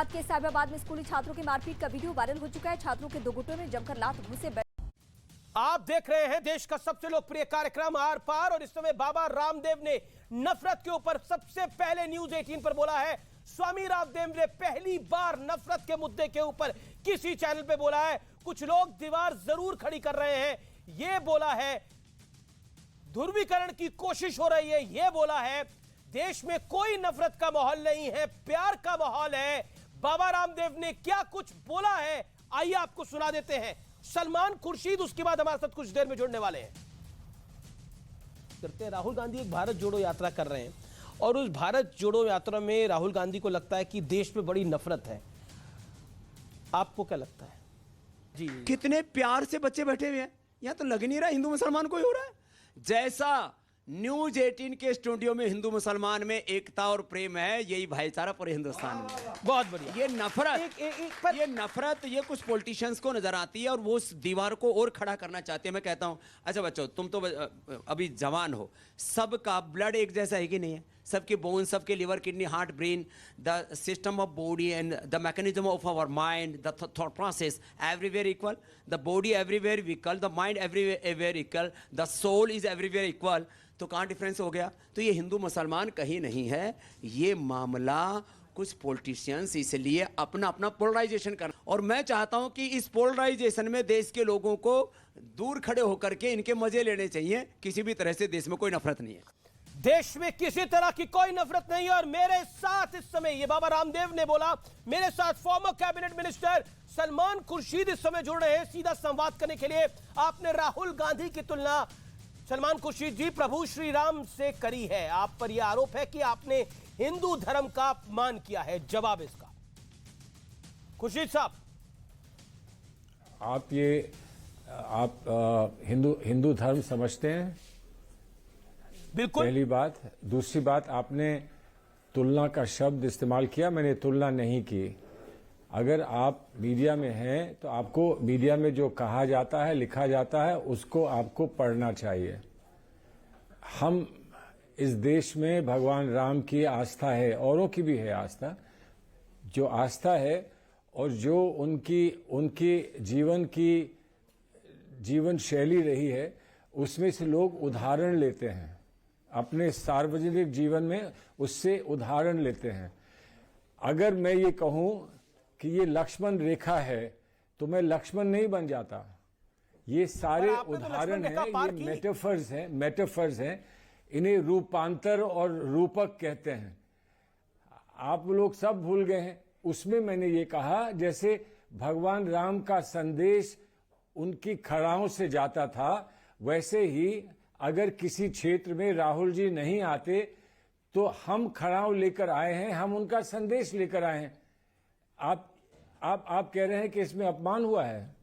के साहिबाबाद में स्कूली छात्रों की मारपीट का वीडियो वायरल हो चुका है। छात्रों के दो गुटों में जमकर लात घुसे। आप देख रहे हैं देश का सबसे लोकप्रिय कार्यक्रम आर पार, और इस समय बाबा रामदेव ने नफरत के ऊपर सबसे पहले न्यूज 18 पर बोला है। स्वामी रामदेव ने पहली बार नफरत के मुद्दे के ऊपर किसी चैनल पे बोला है। कुछ लोग दीवार जरूर खड़ी कर रहे हैं, यह बोला है। ध्रुवीकरण की कोशिश हो रही है, यह बोला है। देश में कोई नफरत का माहौल नहीं है, प्यार का माहौल है। बाबा रामदेव ने क्या कुछ बोला है, आइए आपको सुना देते हैं। सलमान खुर्शीद उसके बाद हमारे साथ कुछ देर में जुड़ने वाले हैं। करते हैं, राहुल गांधी एक भारत जोड़ो यात्रा कर रहे हैं, और उस भारत जोड़ो यात्रा में राहुल गांधी को लगता है कि देश में बड़ी नफरत है। आपको क्या लगता है? जी, कितने प्यार से बच्चे बैठे हुए हैं, यहां तो लग नहीं रहा हिंदू मुसलमान को ही हो रहा है। जैसा न्यूज 18 के स्टूडियो में हिंदू मुसलमान में एकता और प्रेम है, यही भाईचारा पूरे हिंदुस्तान में। बहुत बढ़िया। ये नफरत ये कुछ पॉलिटिशियंस को नजर आती है और वो उस दीवार को और खड़ा करना चाहते हैं। मैं कहता हूं अच्छा बच्चों, तुम तो अभी जवान हो, सबका ब्लड एक जैसा है कि नहीं है? सबके बोन, सबके liver, kidney, heart, brain, the system of body and the mechanism of our mind, the thought process, everywhere equal, the body everywhere equal, the mind everywhere equal, the soul is everywhere equal. तो कहाँ difference हो गया? तो ये हिंदू मुसलमान कहीं नहीं है, ये मामला कुछ पॉलिटिशियंस इसलिए अपना अपना पोलराइजेशन कर, और मैं चाहता हूं कि इस पोलराइजेशन में देश के लोगों को दूर खड़े होकर के इनके मजे लेने चाहिए। किसी भी तरह से देश में कोई नफरत नहीं है, देश में किसी तरह की कोई नफरत नहीं है। और मेरे साथ इस समय, ये बाबा रामदेव ने बोला, मेरे साथ former cabinet minister Salman Khurshid इस समय जुड़ रहे हैं सीधा संवाद करने के लिए। आपने राहुल गांधी की तुलना सलमान खुर्शीद जी प्रभु श्री राम से करी है, आप पर यह आरोप है कि आपने हिंदू धर्म का अपमान किया है, जवाब इसका खुर्शीद साहब। आप हिंदू धर्म समझते हैं? बिल्कुल। पहली बात। दूसरी बात, आपने तुलना का शब्द इस्तेमाल किया, मैंने तुलना नहीं की। अगर आप मीडिया में हैं तो आपको मीडिया में जो कहा जाता है, लिखा जाता है, उसको आपको पढ़ना चाहिए। हम इस देश में भगवान राम की आस्था है, औरों की भी है आस्था। जो आस्था है और जो उनकी जीवन शैली रही है, उसमें से लोग उदाहरण लेते हैं, अपने सार्वजनिक जीवन में उससे उदाहरण लेते हैं। अगर मैं ये कहूं कि ये लक्ष्मण रेखा है तो मैं लक्ष्मण नहीं बन जाता। ये सारे उदाहरण हैं, ये मेटाफर्स हैं, इन्हें रूपांतर और रूपक कहते हैं। आप लोग सब भूल गए हैं। उसमें मैंने ये कहा जैसे भगवान राम का संदेश उनकी खड़ाओं से जाता था, वैसे ही अगर किसी क्षेत्र में राहुल जी नहीं आते तो हम खड़ाओं लेकर आए हैं, हम उनका संदेश लेकर आए हैं। आप कह रहे हैं कि इसमें अपमान हुआ है।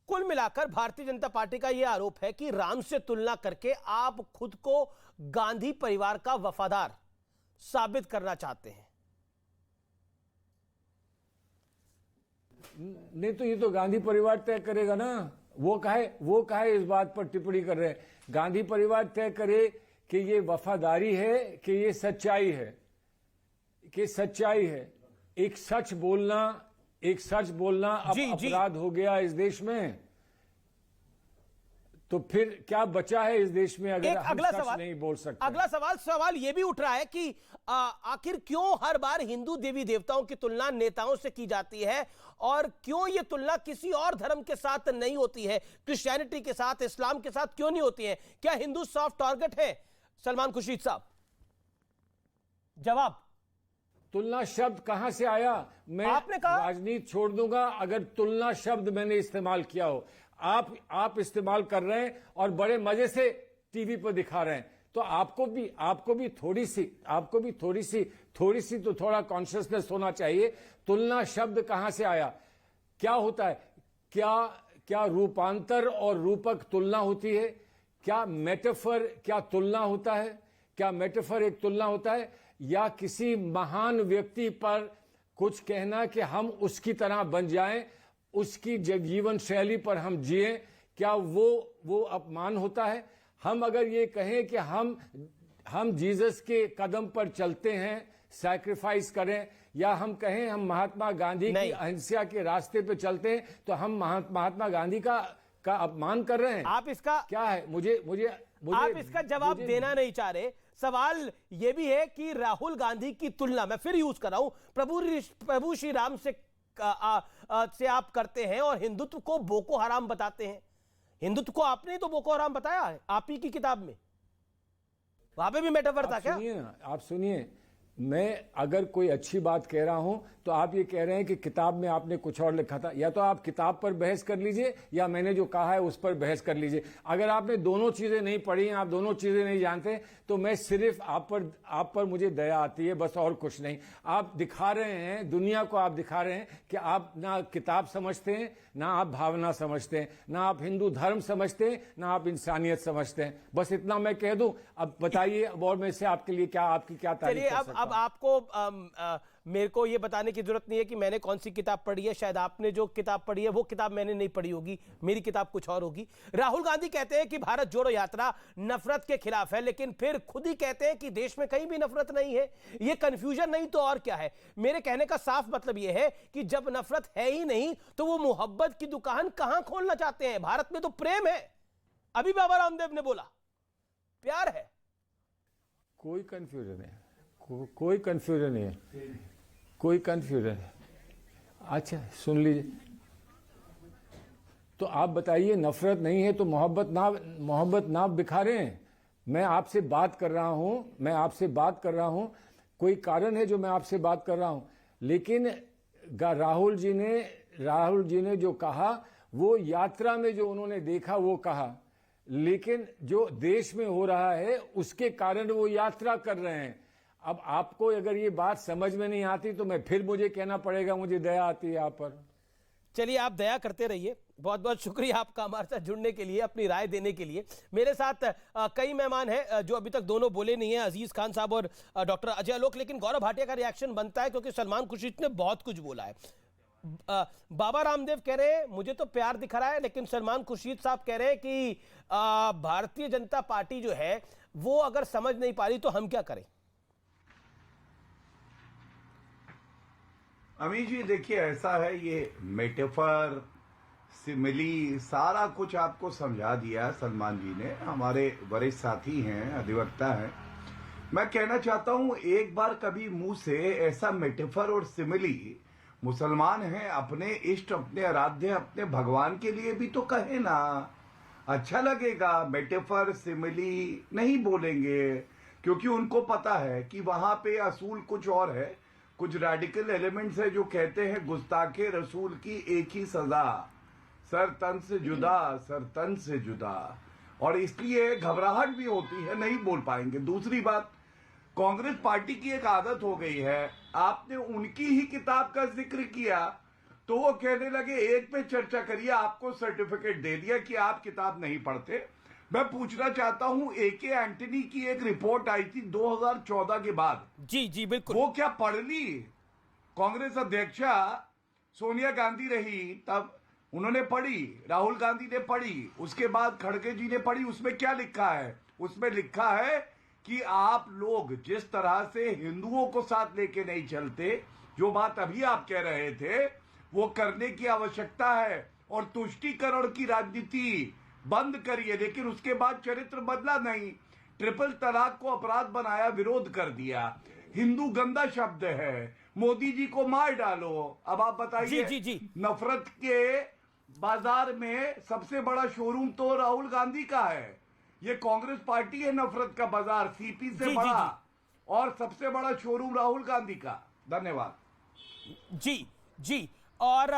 कुल मिलाकर भारतीय जनता पार्टी का यह आरोप है कि राम से तुलना करके आप खुद को गांधी परिवार का वफादार साबित करना चाहते हैं। नहीं तो ये तो गांधी परिवार तय करेगा ना। वो काहे इस बात पर टिप्पणी कर रहे हैं? गांधी परिवार तय करे कि ये वफादारी है कि ये सच्चाई है, एक सच बोलना अब अपराध हो गया इस देश में। तो फिर क्या बचा है इस देश में अगर हम सच नहीं बोल सकते? अगला सवाल यह भी उठ रहा है कि आखिर क्यों हर बार हिंदू देवी देवताओं की तुलना नेताओं से की जाती है, और क्यों यह तुलना किसी और धर्म के साथ नहीं होती है, क्रिश्चियनिटी के साथ, इस्लाम के साथ क्यों नहीं होती है? क्या हिंदू सॉफ्ट टारगेट है? सलमान खुर्शीद साहब, जवाब। तुलना शब्द कहां से आया? मैं आपने कहा राजनीति छोड़ दूंगा अगर तुलना शब्द मैंने इस्तेमाल किया हो। आप इस्तेमाल कर रहे हैं और बड़े मजे से टीवी पर दिखा रहे हैं, तो आपको भी थोड़ी सी तो थोड़ा कॉन्शियसनेस होना चाहिए। तुलना शब्द कहां से आया? क्या होता है? क्या रूपांतर और रूपक तुलना होती है? क्या मेटाफर क्या तुलना होता है? क्या मेटाफर एक तुलना होता है? या किसी महान व्यक्ति पर कुछ कहना कि हम उसकी तरह बन जाएं, उसकी जीवन शैली पर हम जिए, क्या वो अपमान होता है? हम अगर ये कहें कि हम जीसस के कदम पर चलते हैं, सैक्रिफाइस करें, या हम कहें हम महात्मा गांधी की अहिंसा के रास्ते पे चलते हैं, तो हम महात्मा गांधी का अपमान कर रहे हैं। आप इसका क्या है? मुझे आप इसका जवाब देना नहीं चाह रहे। सवाल यह भी है कि राहुल गांधी की तुलना, मैं फिर यूज कर रहा हूं, प्रभु श्री राम से आप करते हैं और हिंदुत्व को बोको हराम बताते हैं। हिंदुत्व को आपने ही तो बोको हराम बताया है, आप ही की किताब में, वहां पे भी मेटाफर था क्या? आप सुनिए, मैं अगर कोई अच्छी बात कह रहा हूं तो आप ये कह रहे हैं कि किताब में आपने कुछ और लिखा था। या तो आप किताब पर बहस कर लीजिए या मैंने जो कहा है उस पर बहस कर लीजिए। अगर आपने दोनों चीजें नहीं पढ़ी, आप दोनों चीजें नहीं जानते, तो मैं सिर्फ आप पर मुझे दया आती है, बस और कुछ नहीं। आप दिखा रहे हैं, दुनिया को आप दिखा रहे हैं कि आप ना किताब समझते हैं, ना आप भावना समझते हैं, ना आप हिंदू धर्म समझते हैं, ना आप इंसानियत समझते हैं। बस इतना मैं कह दूं। अब बताइए, अब और मैं से आपके लिए क्या, आपकी क्या तारीफ कर सकता हूं? अब आपको मेरे को ये बताने की जरूरत नहीं है कि मैंने कौन सी किताब पढ़ी है। शायद आपने जो किताब पढ़ी है वो किताब मैंने नहीं पढ़ी होगी, मेरी किताब कुछ और होगी। राहुल गांधी कहते हैं कि भारत जोड़ो यात्रा नफरत के खिलाफ है, लेकिन फिर खुद ही कहते हैं कि देश में कहीं भी नफरत नहीं है। ये कंफ्यूजन नहीं तो और क्या है? मेरे कहने का साफ मतलब यह है कि जब नफरत है ही नहीं तो वो मोहब्बत की दुकान कहां खोलना चाहते हैं? भारत में तो प्रेम है। अभी बाबा रामदेव ने बोला प्यार है। कोई कंफ्यूजन है, कोई कंफ्यूजन नहीं है, कोई कंफ्यूजन है। अच्छा सुन लीजिए, तो आप बताइए नफरत नहीं है तो मोहब्बत ना बिखारें। मैं आपसे बात कर रहा हूं, कोई कारण है जो मैं आपसे बात कर रहा हूं। लेकिन राहुल जी ने जो कहा वो यात्रा में जो उन्होंने देखा वो कहा, लेकिन जो देश में हो रहा है उसके कारण वो यात्रा कर रहे हैं। अब आपको अगर ये बात समझ में नहीं आती तो मुझे कहना पड़ेगा मुझे दया आती है आप पर। चलिए, आप दया करते रहिए। बहुत बहुत शुक्रिया आपका हमारे साथ जुड़ने के लिए, अपनी राय देने के लिए। मेरे साथ कई मेहमान हैं जो अभी तक दोनों बोले नहीं है, अजीज खान साहब और डॉक्टर अजय आलोक। लेकिन गौरव भाटिया का रिएक्शन बनता है क्योंकि सलमान खुर्शीद ने बहुत कुछ बोला है। बाबा रामदेव कह रहे हैं मुझे तो प्यार दिख रहा है, लेकिन सलमान खुर्शीद साहब कह रहे हैं कि भारतीय जनता पार्टी जो है वो अगर समझ नहीं पा रही तो हम क्या करें? अमीर जी देखिए, ऐसा है, ये मेटाफर, सिमिली, सारा कुछ आपको समझा दिया सलमान जी ने। हमारे वरिष्ठ साथी हैं, अधिवक्ता हैं। मैं कहना चाहता हूं, एक बार कभी मुंह से ऐसा मेटाफर और सिमिली, मुसलमान हैं, अपने इष्ट, अपने आराध्य, अपने भगवान के लिए भी तो कहे ना, अच्छा लगेगा। मेटाफर सिमिली नहीं बोलेंगे क्योंकि उनको पता है कि वहां पे असूल कुछ और है। कुछ रेडिकल एलिमेंट्स है जो कहते हैं गुस्ताखे रसूल की एक ही सजा, सर तन से जुदा, सर तन से जुदा, और इसलिए घबराहट भी होती है, नहीं बोल पाएंगे। दूसरी बात, कांग्रेस पार्टी की एक आदत हो गई है, आपने उनकी ही किताब का जिक्र किया तो वो कहने लगे एक पे चर्चा करिए, आपको सर्टिफिकेट दे दिया कि आप किताब नहीं पढ़ते। मैं पूछना चाहता हूं, एके एंटनी की एक रिपोर्ट आई थी 2014 के बाद। जी बिल्कुल, वो क्या पढ़ ली? कांग्रेस अध्यक्षा सोनिया गांधी रही तब, उन्होंने पढ़ी, राहुल गांधी ने पढ़ी, उसके बाद खड़गे जी ने पढ़ी। उसमें क्या लिखा है? उसमें लिखा है कि आप लोग जिस तरह से हिंदुओं को साथ लेके नहीं चलते, जो बात अभी आप कह रहे थे, वो करने की आवश्यकता है और तुष्टीकरण की राजनीति बंद करिए। लेकिन उसके बाद चरित्र बदला नहीं, ट्रिपल तलाक को अपराध बनाया, विरोध कर दिया। हिंदू गंदा शब्द है, मोदी जी को मार डालो। अब आप बताइए, जी। नफरत के बाजार में सबसे बड़ा शोरूम तो राहुल गांधी का है। ये कांग्रेस पार्टी है नफरत का बाजार, सीपी से बड़ा, और सबसे बड़ा शोरूम राहुल गांधी का। धन्यवाद। जी। और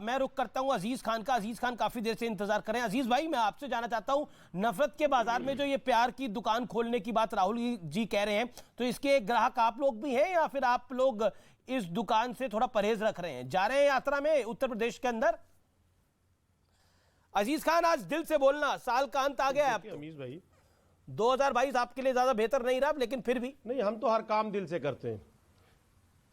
मैं रुक करता हूं अजीज खान का। अजीज खान काफी देर से इंतजार करें। अजीज भाई, मैं आपसे जानना चाहता हूं, नफरत के बाजार में जो ये प्यार की दुकान खोलने की बात राहुल जी कह रहे हैं, तो इसके ग्राहक आप लोग भी हैं या फिर आप लोग इस दुकान से थोड़ा परहेज रख रहे हैं? जा रहे हैं यात्रा में उत्तर प्रदेश के अंदर? अजीज खान, आज दिल से बोलना, साल का अंत आ गया है। अब अमीज भाई, 2022 आपके लिए ज्यादा बेहतर नहीं रहा, लेकिन फिर भी नहीं, हम तो हर काम दिल से करते हैं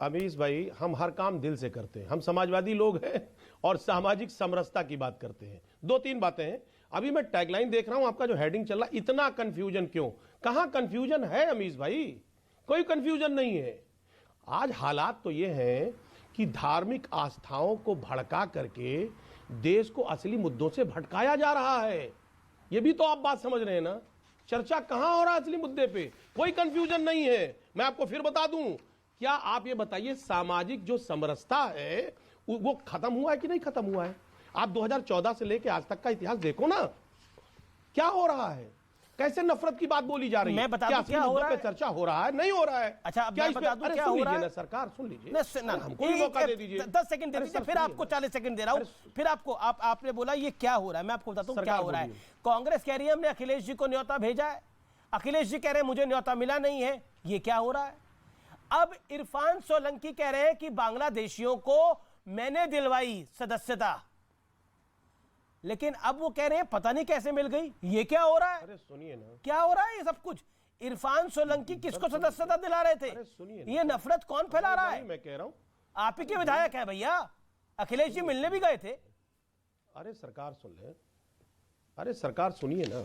अमीज भाई, हम हर काम दिल से करते हैं। हम समाजवादी लोग हैं और सामाजिक समरसता की बात करते हैं। 2-3 बातें हैं। अभी मैं टैगलाइन देख रहा हूं, आपका जो हेडिंग चल रहा, इतना कंफ्यूजन क्यों? कहां कंफ्यूजन है अमीज भाई? कोई कंफ्यूजन नहीं है। आज हालात तो ये हैं कि धार्मिक आस्थाओं को भड़का करके देश को असली मुद्दों से भटकाया जा रहा है। ये भी तो आप बात समझ रहे हैं ना? चर्चा कहां हो रहा है असली मुद्दे पे? कोई कंफ्यूजन नहीं है। मैं आपको फिर बता दूं, क्या आप ये बताइए, सामाजिक जो समरसता है वो खत्म हुआ है कि नहीं खत्म हुआ है? आप 2014 से लेके आज तक का इतिहास देखो ना, क्या हो रहा है। कैसे नफरत की बात बोली जा रही है? मैं बता दूं क्या हो रहा पे है? चर्चा हो रहा है, नहीं हो रहा है? अच्छा, अब क्या मैं इस पे- बता दूं अरे क्या सुन हो लीजिए रहा है? ना सरकार, सुन लीजिए ना, हमको भी मौका दे दीजिए। 10 सेकंड दे दीजिए, फिर आपको 40 सेकंड दे रहा हूं। फिर आपको आपने बोला ये क्या हो रहा है, मैं आपको बताता हूं क्या हो रहा है। कांग्रेस कह रही है हमने अखिलेश जी को न्योता भेजा है, अखिलेश जी कह रहे हैं मुझे न्योता मिला नहीं है। ये क्या हो रहा है? अब इरफान सोलंकी कह रहे हैं कि बांग्लादेशियों को मैंने दिलवाई सदस्यता, लेकिन अब वो कह रहे हैं पता नहीं कैसे मिल गई। ये क्या हो रहा है? अरे सुनिए ना, क्या हो रहा है ये सब कुछ? इरफान सोलंकी किसको सदस्यता दिला रहे थे? ये नफरत कौन फैला रहा है? मैं कह रहा हूं आप ही के विधायक हैं भैया, अखिलेश जी मिलने भी गए थे। अरे सरकार सुन ले, अरे सरकार सुनिए ना,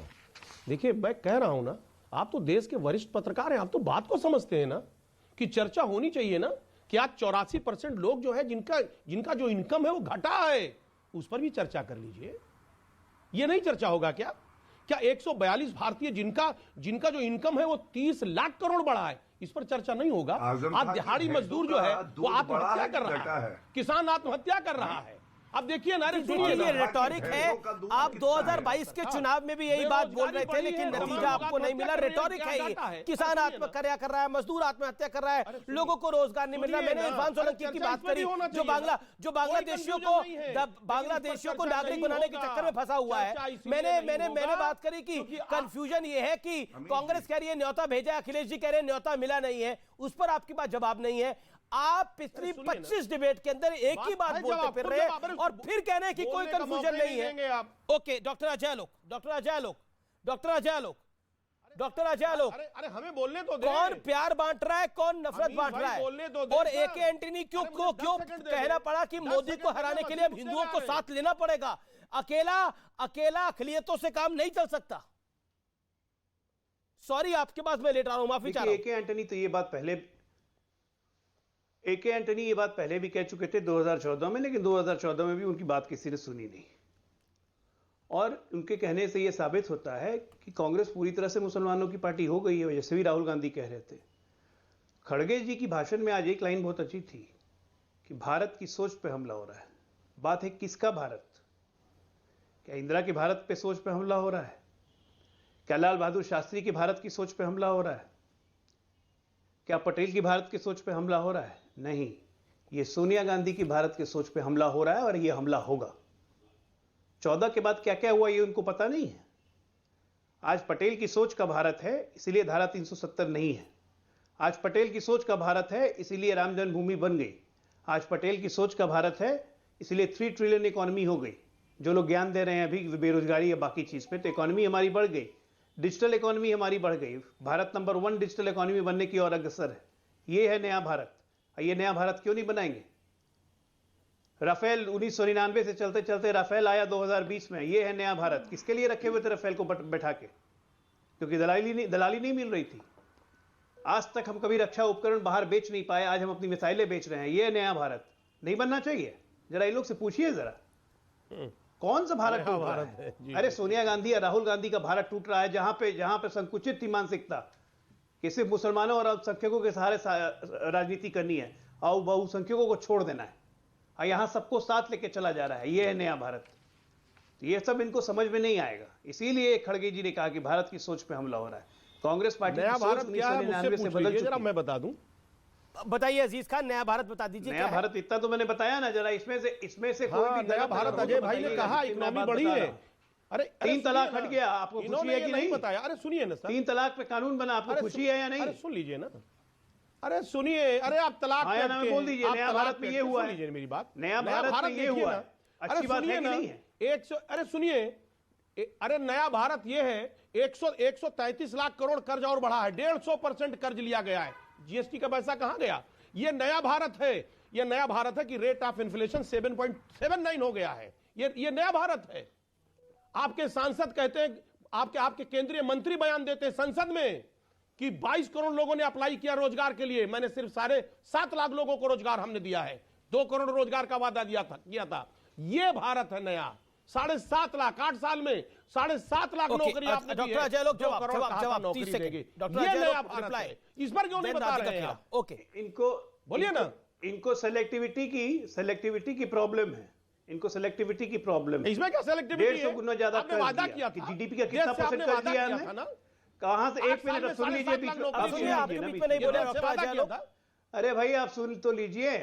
देखिए मैं कह रहा हूं ना, आप तो देश के वरिष्ठ पत्रकार हैं, आप तो बात को समझते हैं ना कि चर्चा होनी चाहिए ना कि आज 84% लोग जो है जिनका जो इनकम है वो घटा है, उस पर भी चर्चा कर लीजिए। ये नहीं चर्चा होगा क्या? 142 भारतीय जिनका जो इनकम है वो 30 लाख करोड़ बढ़ा है, इस पर चर्चा नहीं होगा? आज दिहाड़ी मजदूर जो है वो आत्महत्या कर रहा है, किसान आत्महत्या कर रहा है। अब देखिए ना, देखिए ये रेटोरिक है। आप 2022 के चुनाव में भी यही बात बोल रहे थे, लेकिन नतीजा आपको नहीं मिला। रेटोरिक है ये, किसान आत्महत्या कर रहा है, मजदूर आत्महत्या कर रहा है, लोगों को रोजगार नहीं मिल रहा। मैंने इरफान सोलंकी की बात करी जो बांग्लादेशियों को नागरिक बनाने के चक्कर में फंसा हुआ है। मैंने बात करी कि कंफ्यूजन ये है कि कांग्रेस कह रही है न्योता भेजा, अखिलेश जी कह रहे हैं न्योता मिला नहीं है, उस पर आपके पास जवाब नहीं है। आप पिछली 25 डिबेट के अंदर एक ही बात बोलते फिर रहे हैं और फिर कह रहे हैं कि कोई कंफ्यूजन नहीं है। ओके, डॉक्टर अजय आलोक, अरे हमें बोलने तो दे। कौन प्यार बांट रहा है, कौन नफरत बांट रहा है? और एके एंटनी क्यों कहना पड़ा कि मोदी को हराने के लिए हिंदुओं को साथ लेना पड़ेगा? अकेला अखिलियतों से काम नहीं चल सकता। सॉरी, आपके पास मैं लेट रहा हूं, माफी चाह रहा हूं। एके एंटनी ये बात पहले भी कह चुके थे 2014 में, लेकिन 2014 में भी उनकी बात किसी ने सुनी नहीं। और उनके कहने से ये साबित होता है कि कांग्रेस पूरी तरह से मुसलमानों की पार्टी हो गई है, जैसे भी राहुल गांधी कह रहे थे। खड़गे जी की भाषण में आज एक लाइन बहुत अच्छी थी कि भारत की सोच पे हमला हो रहा है। बात है किसका भारत? क्या इंदिरा के भारत पे सोच पे हमला हो रहा है? क्या लाल बहादुर शास्त्री के भारत की सोच पे हमला हो रहा है? क्या पटेल की भारत की सोच पे हमला हो रहा है? नहीं, ये सोनिया गांधी की भारत की सोच पे हमला हो रहा है और ये हमला होगा। 14 के बाद क्या क्या हुआ ये उनको पता नहीं है। आज पटेल की सोच का भारत है, इसीलिए धारा 370 नहीं है। आज पटेल की सोच का भारत है, इसीलिए राम जन्मभूमि बन गई। आज पटेल की सोच का भारत है, इसलिए 3 ट्रिलियन इकोनॉमी हो गई। जो लोग ज्ञान दे रहे हैं अभी बेरोजगारी या बाकी चीज पे, तो इकोनॉमी हमारी बढ़ गई, डिजिटल इकोनॉमी हमारी बढ़ गई। भारत नंबर 1 डिजिटल इकोनॉमी बनने की और अग्रसर है। ये है नया भारत। ये नया भारत क्यों नहीं बनाएंगे? राफेल 1999 से चलते चलते राफेल आया 2020 में। ये है नया भारत। किसके लिए रखे हुए थे राफेल को बैठा के? क्योंकि दलाली नहीं मिल रही थी। आज तक हम कभी रक्षा उपकरण बाहर बेच नहीं पाए, आज हम अपनी मिसाइलें बेच रहे हैं। ये नया भारत नहीं बनना चाहिए? जरा इन लोग से पूछिए जरा, कौन सा भारत टूट रहा है? अरे सोनिया गांधी या राहुल गांधी का भारत टूट रहा है, जहां पे संकुचित थी मानसिकता कि सिर्फ मुसलमानों और अल्पसंख्यकों के सहारे राजनीति करनी है और बहुसंख्यकों को छोड़ देना है, और यहां सबको साथ लेके चला जा रहा है। यह है नया भारत। तो ये सब इनको समझ में नहीं आएगा। इसीलिए खड़गे जी ने कहा कि भारत की सोच पे हमला हो रहा है। कांग्रेस पार्टी नया भारत क्या है मुझसे पूछ लीजिए जरा, मैं बता दूं। बताइए अजीज खान, नया भारत बता दीजिए। नया भारत इतना तो मैंने बताया ना, जरा इसमें से कोई भी नया भारत अजय भाई ने कहा इकोनॉमी बढ़ी है। अरे 3 तलाक हट गया, आपको खुशी है कि नहीं? बताया। अरे सुनिए ना सर, 3 तलाक पे कानून बना, आपको खुशी है या नहीं? अरे सुन लीजिए ना, अरे सुनिए, अरे आप तलाक बोल दीजिए। नया भारत में ये हुआ है, मेरी बात, नया भारत में ये हुआ है। अच्छी बात है कि नहीं है? 100, अरे सुनिए, अरे नया भारत ये है 133 लाख करोड़ कर्ज और बढ़ा है, 150% कर्ज लिया गया है। जीएसटी का पैसा कहां गया? ये नया भारत है। ये नया भारत है कि रेट ऑफ इन्फ्लेशन 7.79 हो गया है। ये नया भारत है। आपके सांसद कहते हैं, आपके केंद्रीय मंत्री बयान देते हैं संसद में कि 22 करोड़ लोगों ने अप्लाई किया रोजगार के लिए, मैंने सिर्फ 7.5 लाख लोगों को रोजगार हमने दिया है, 2 करोड़ रोजगार का वादा किया था। ये भारत है नया। 7.5 लाख 8 साल में 7.5 लाख नौकरी आपने दी है। डॉक्टर अजय लोग जवाब नौकरी देगी। ये नया भारत है। इस पर क्यों नहीं बता रहे हैं आप? ओके, इनको बोलिए ना। इनको सेलेक्टिविटी की प्रॉब्लम है। इनको सेलेक्टिविटी की प्रॉब्लम है। इसमें क्या सेलेक्टिविटी है? 150 गुना ज्यादा आपने वादा किया कि था जीडीपी का कितना परसेंट कर दिया हमने? कहां से? एक मिनट सुन लीजिए, बीच में नहीं बोले डॉक्टर अजय लोग। अरे भाई आप सुन तो लीजिए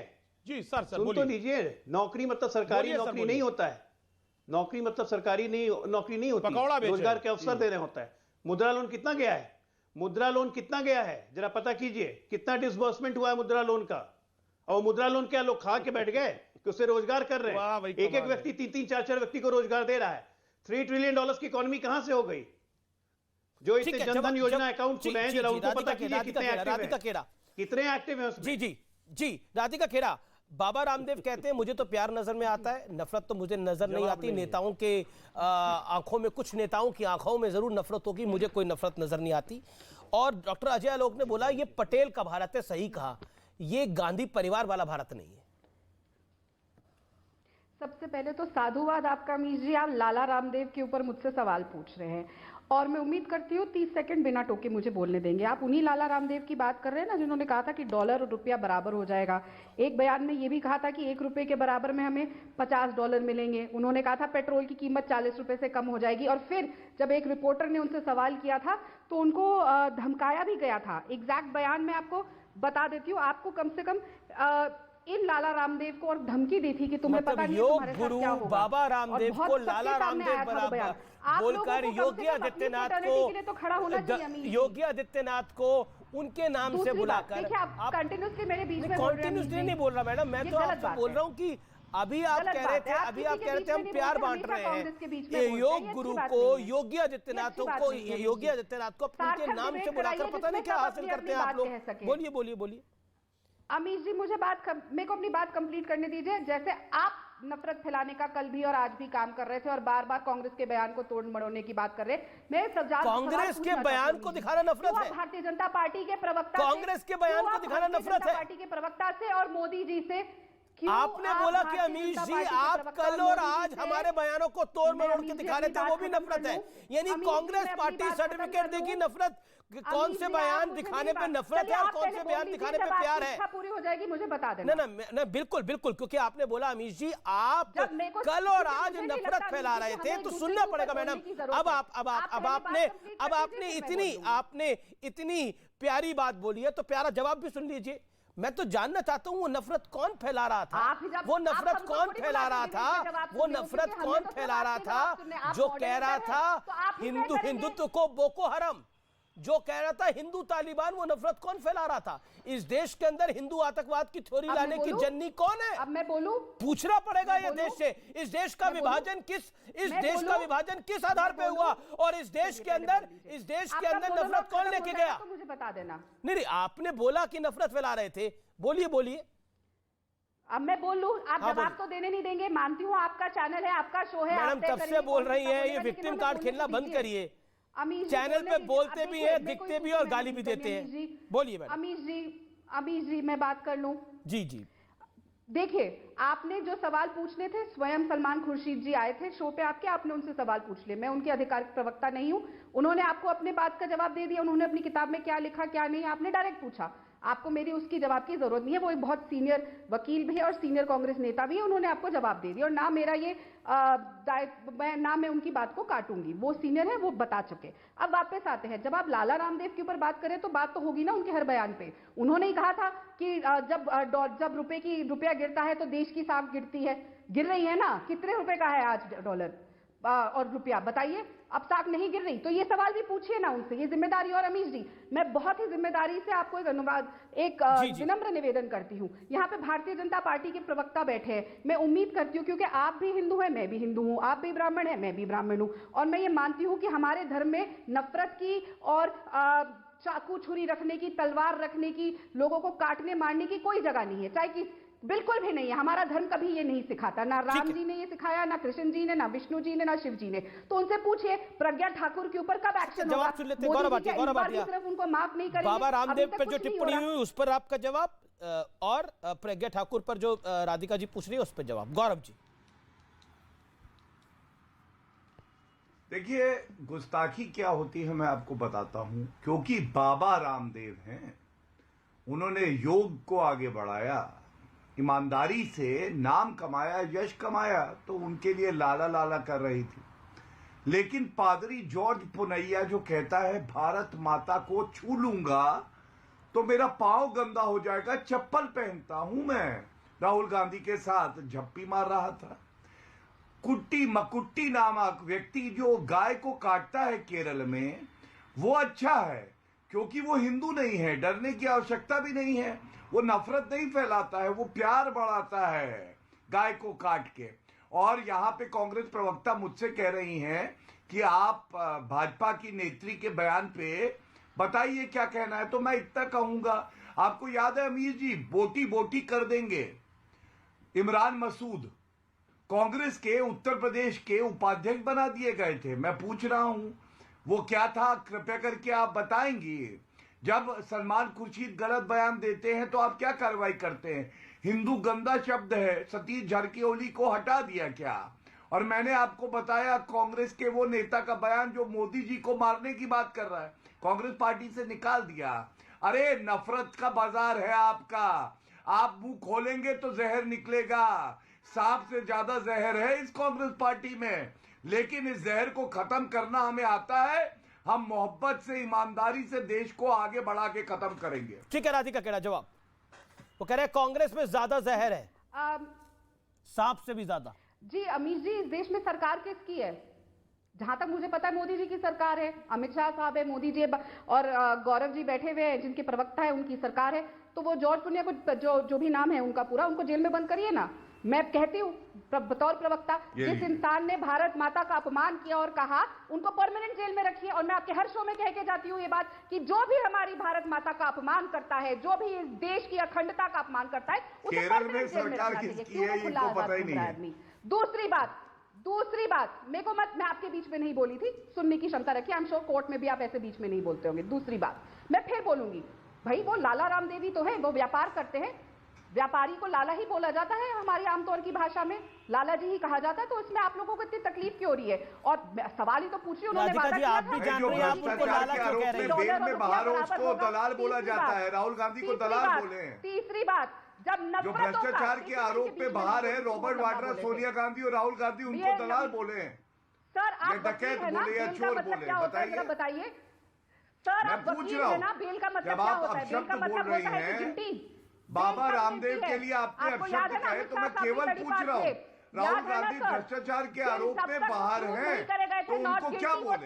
जी सर। सुन तो लीजिए। नौकरी मतलब सरकारी नौकरी नहीं होता है। नौकरी मतलब सरकारी नौकरी नहीं होती, रोजगार के अवसर देने होता है। मुद्रा लोन कितना गया है? मुद्रा लोन कितना गया है जरा पता कीजिए, कितना डिसबर्समेंट हुआ है मुद्रा लोन का? और मुद्रा लोन क्या लोग खा के बैठ गए कि उससे रोजगार कर रहे हैं? एक एक व्यक्ति 3-3, 4-4 व्यक्ति को रोजगार दे रहा है। $3 ट्रिलियन की इकोनॉमी कहां से हो गई? जो इतने जनधन योजना अकाउंट खुले हैं, जरा उनको पता कीजिए कितने एक्टिव है उसमें। जी जी जी, राधिका खेड़ा, बाबा रामदेव कहते हैं मुझे तो प्यार नजर में आता है, नफरत तो मुझे नजर नहीं आती। नेताओं के आंखों में, कुछ नेताओं की आंखों में जरूर नफरत होगी, मुझे कोई नफरत नजर नहीं आती। और डॉक्टर अजय आलोक ने बोला ये पटेल का भारत है, सही कहा, ये गांधी परिवार वाला भारत नहीं है। सबसे पहले तो साधुवाद आपका अमीश जी, आप लाला रामदेव के ऊपर मुझसे सवाल पूछ रहे हैं और मैं उम्मीद करती हूँ 30 सेकंड बिना टोके मुझे बोलने देंगे। आप उन्हीं लाला रामदेव की बात कर रहे हैं ना जिन्होंने कहा था कि डॉलर और रुपया बराबर हो जाएगा। एक बयान में ये भी कहा था कि 1 रुपये के बराबर में हमें $50 मिलेंगे। उन्होंने कहा था पेट्रोल की कीमत 40 रुपये से कम हो जाएगी। और फिर जब एक रिपोर्टर ने उनसे सवाल किया था तो उनको धमकाया भी गया था। एग्जैक्ट बयान मैं आपको बता देती हूँ। आपको कम से कम इन लाला रामदेव को और धमकी दी थी कि तुम्हें पता नहीं तुम्हारे साथ क्या होगा। बाबा रामदेव को लाला रामदेव बराबर बोलकर योगी आदित्यनाथ को, योगी आदित्यनाथ को उनके नाम से बुलाकर, आप कंटिन्यूसली मेरे बीच में कंटिन्यूसली नहीं बोल रहा मैडम, मैं तो आपसे बोल रहा हूँ कि अभी आप कह रहे थे हम प्यार बांट रहे हैं। योग गुरु को, योगी आदित्यनाथ को उनके नाम से बुलाकर पता नहीं क्या हासिल करते हैं आप लोग। बोलिए बोलिए बोलिए। अमीश जी मेरे को अपनी बात कंप्लीट करने दीजिए। जैसे आप नफरत फैलाने का कल भी और आज भी काम कर रहे थे और बार बार कांग्रेस के बयान को तोड़ मरोड़ने की बात कर रहे हैं। मैं कांग्रेस के बयान को दिखाना नफरत है? भारतीय जनता पार्टी के प्रवक्ता, कांग्रेस के बयान को दिखाना नफरत है? पार्टी के प्रवक्ता से और मोदी जी से आपने बोला कि अमीश जी आप कल और आज हमारे बयानों को तोड़ मरोड़ के दिखा रहे थे, वो भी नफरत है? यानी कांग्रेस पार्टी सर्टिफिकेट देगी नफरत? कौन से बयान दिखाने पे नफरत है और कौन से बयान दिखाने पे प्यार है? पूरी हो जाएगी, मुझे बता देना। ना बिल्कुल बिल्कुल, क्योंकि आपने बोला अमीश जी आप कल और आज नफरत फैला रहे थे, तो सुनना पड़ेगा मैडम। अब आपने इतनी प्यारी बात बोली है तो प्यारा जवाब भी सुन लीजिए। मैं तो जानना चाहता हूँ वो नफरत कौन फैला रहा था? वो नफरत कौन फैला रहा था? वो नफरत कौन फैला रहा था जो कह रहा था हिंदुत्व को बोको हरम, जो कह रहा था हिंदू तालिबान? वो नफरत कौन फैला रहा था? इस देश के अंदर हिंदू आतंकवाद की थ्योरी लाने की जननी कौन है? अब मैं बोलूं? पूछना पड़ेगा ये देश से। इस देश का विभाजन किस आधार पे हुआ? और इस देश के अंदर नफरत कौन लेके गया? मुझे बता देना। नहीं, आपने बोला कि नफरत फैला रहे थे, बोलिए बोलिए। अब मैं बोल लूं, आप जवाब तो देने नहीं देंगे। मानती हूँ आपका चैनल है, आपका शो है, मैडम तब से बोल रही है ये विक्टिम कार्ड खेलना बंद करिए। चैनल पे बोलते भी है, दिखते भी और गाली भी देते हैं। बोलिए मैडम। अमीश जी मैं बात कर लूं? जी जी। देखिए, आपने जो सवाल पूछने थे, स्वयं सलमान खुर्शीद जी आए थे शो पे आपने उनसे सवाल पूछ लिए। मैं उनके आधिकारिक प्रवक्ता नहीं हूं। उन्होंने आपको अपने बात का जवाब दे दिया। उन्होंने अपनी किताब में क्या लिखा क्या नहीं आपने डायरेक्ट पूछा। आपको मेरी उसकी जवाब की जरूरत नहीं है। वो एक बहुत सीनियर वकील भी है और सीनियर कांग्रेस नेता भी है। उन्होंने आपको जवाब दे दिया और ना मेरा ये ना मैं उनकी बात को काटूंगी। वो सीनियर है, वो बता चुके। अब वापस आते हैं, जब आप लाला रामदेव के ऊपर बात करें तो बात तो होगी ना उनके हर बयान पे। उन्होंने ही कहा था कि जब रुपया गिरता है तो देश की साख गिरती है। गिर रही है ना? कितने रुपए का है आज डॉलर और रुपया? बताइए। अब साख नहीं गिर रही तो ये सवाल भी पूछिए ना उनसे। ये जिम्मेदारी। और अमीश जी मैं बहुत ही जिम्मेदारी से आपको एक विनम्र निवेदन करती हूँ। यहाँ पे भारतीय जनता पार्टी के प्रवक्ता बैठे हैं। मैं उम्मीद करती हूँ क्योंकि आप भी हिंदू हैं, मैं भी हिंदू हूँ, आप भी ब्राह्मण हैं, मैं भी ब्राह्मण हूँ, और मैं ये मानती हूँ कि हमारे धर्म में नफरत की और चाकू छुरी रखने की, तलवार रखने की, लोगों को काटने मारने की कोई जगह नहीं है। चाहे कि बिल्कुल भी नहीं है। हमारा धर्म कभी ये नहीं सिखाता। ना राम जी ने ये सिखाया, ना कृष्ण जी ने, ना विष्णु जी ने, ना शिव जी ने। तो उनसे पूछिए प्रज्ञा ठाकुर के ऊपर कब एक्शन होगा? सिर्फ उनको माफ नहीं करेंगे। बाबा रामदेव पे जो टिप्पणी हुई उस पर आपका जवाब, और प्रज्ञा ठाकुर पर जो राधिका जी पूछ रही है उस पर जवाब। गौरव जी। देखिए, गुस्ताखी क्या होती है मैं आपको बताता हूं। क्योंकि बाबा रामदेव हैं, उन्होंने योग को आगे बढ़ाया, ईमानदारी से नाम कमाया, यश कमाया, तो उनके लिए लाला लाला कर रही थी। लेकिन पादरी जॉर्ज पुनैया जो कहता है भारत माता को छू लूंगा तो मेरा पांव गंदा हो जाएगा, चप्पल पहनता हूं मैं, राहुल गांधी के साथ झप्पी मार रहा था। कुट्टी मकुट्टी नामक व्यक्ति जो गाय को काटता है केरल में, वो अच्छा है क्योंकि वो हिंदू नहीं है, डरने की आवश्यकता भी नहीं है, वो नफरत नहीं फैलाता है, वो प्यार बढ़ाता है गाय को काट के। और यहां पे कांग्रेस प्रवक्ता मुझसे कह रही हैं कि आप भाजपा की नेत्री के बयान पे बताइए क्या कहना है। तो मैं इतना कहूंगा, आपको याद है अमीर जी, बोटी बोटी कर देंगे, इमरान मसूद कांग्रेस के उत्तर प्रदेश के उपाध्यक्ष बना दिए गए थे। मैं पूछ रहा हूं वो क्या था, कृपया करके आप बताएंगे। जब सलमान खुर्शीद गलत बयान देते हैं तो आप क्या कार्रवाई करते हैं? हिंदू गंदा शब्द है, सतीश झारकिहोली को हटा दिया क्या? और मैंने आपको बताया कांग्रेस के वो नेता का बयान जो मोदी जी को मारने की बात कर रहा है, कांग्रेस पार्टी से निकाल दिया। अरे नफरत का बाजार है आपका, आप मुंह खोलेंगे तो जहर निकलेगा। सांप से ज्यादा जहर है इस कांग्रेस पार्टी में, लेकिन इस जहर को खत्म करना हमें आता है। हम मोहब्बत से, ईमानदारी से देश को आगे बढ़ा के खत्म करेंगे। ठीक है, राधिका केड़ा जवाब। वो कह रहे हैं कांग्रेस में ज्यादा जहर है, सांप से भी ज्यादा। जी अमीर जी, इस देश में सरकार किसकी है? जहां तक मुझे पता है मोदी जी की सरकार है, अमित शाह साहब है, मोदी जी और गौरव जी बैठे हुए हैं जिनके प्रवक्ता है, उनकी सरकार है। तो वो जॉर्ज पुनिया को जो भी नाम है उनका पूरा, उनको जेल में बंद करिए ना। मैं कहती हूँ बतौर प्रवक्ता, जिस इंसान ने भारत माता का अपमान किया और कहा, उनको परमानेंट जेल में रखिए। और मैं आपके हर शो में कह के जाती हूँ ये बात कि जो भी हमारी भारत माता का अपमान करता है, जो भी इस देश की अखंडता का अपमान करता है, उसे परमानेंट जेल में रखना चाहिए। दूसरी बात मेरे को मत, मैं आपके बीच में नहीं बोली थी, सुनने की क्षमता रखिए। आई एम श्योर कोर्ट में भी आप ऐसे बीच में नहीं बोलते होंगे। दूसरी बात मैं फिर बोलूंगी, भाई वो लाला राम देवी तो है, वो व्यापार करते हैं, व्यापारी को लाला ही बोला जाता है हमारी आमतौर की भाषा में, लाला जी ही कहा जाता है। तो इसमें आप लोगों को इतनी तकलीफ क्यों हो रही है? और सवाल ही तो पूछिए, उन्होंने वादा किया था। बेल में बाहर हो उसको दलाल बोला जाता है, राहुल गांधी को दलाल बोले। तीसरी बात, जब जो भ्रष्टाचार के आरोप पे बाहर है, रॉबर्ट वाड्रा, सोनिया गांधी और राहुल गांधी, उनको दलाल बोले। सर आप डकैत बोले या चोर बोले, बताइए सर, आप वकील है ना, बेल का मतलब क्या होता है? बेल का मतलब होता है कि गिनती। बाबा रामदेव के लिए आपने अपशब्द कहे तो मैं केवल पूछ रहा हूँ, राहुल गांधी भ्रष्टाचार के आरोप में बाहर हैं, तो उनको क्या बोले?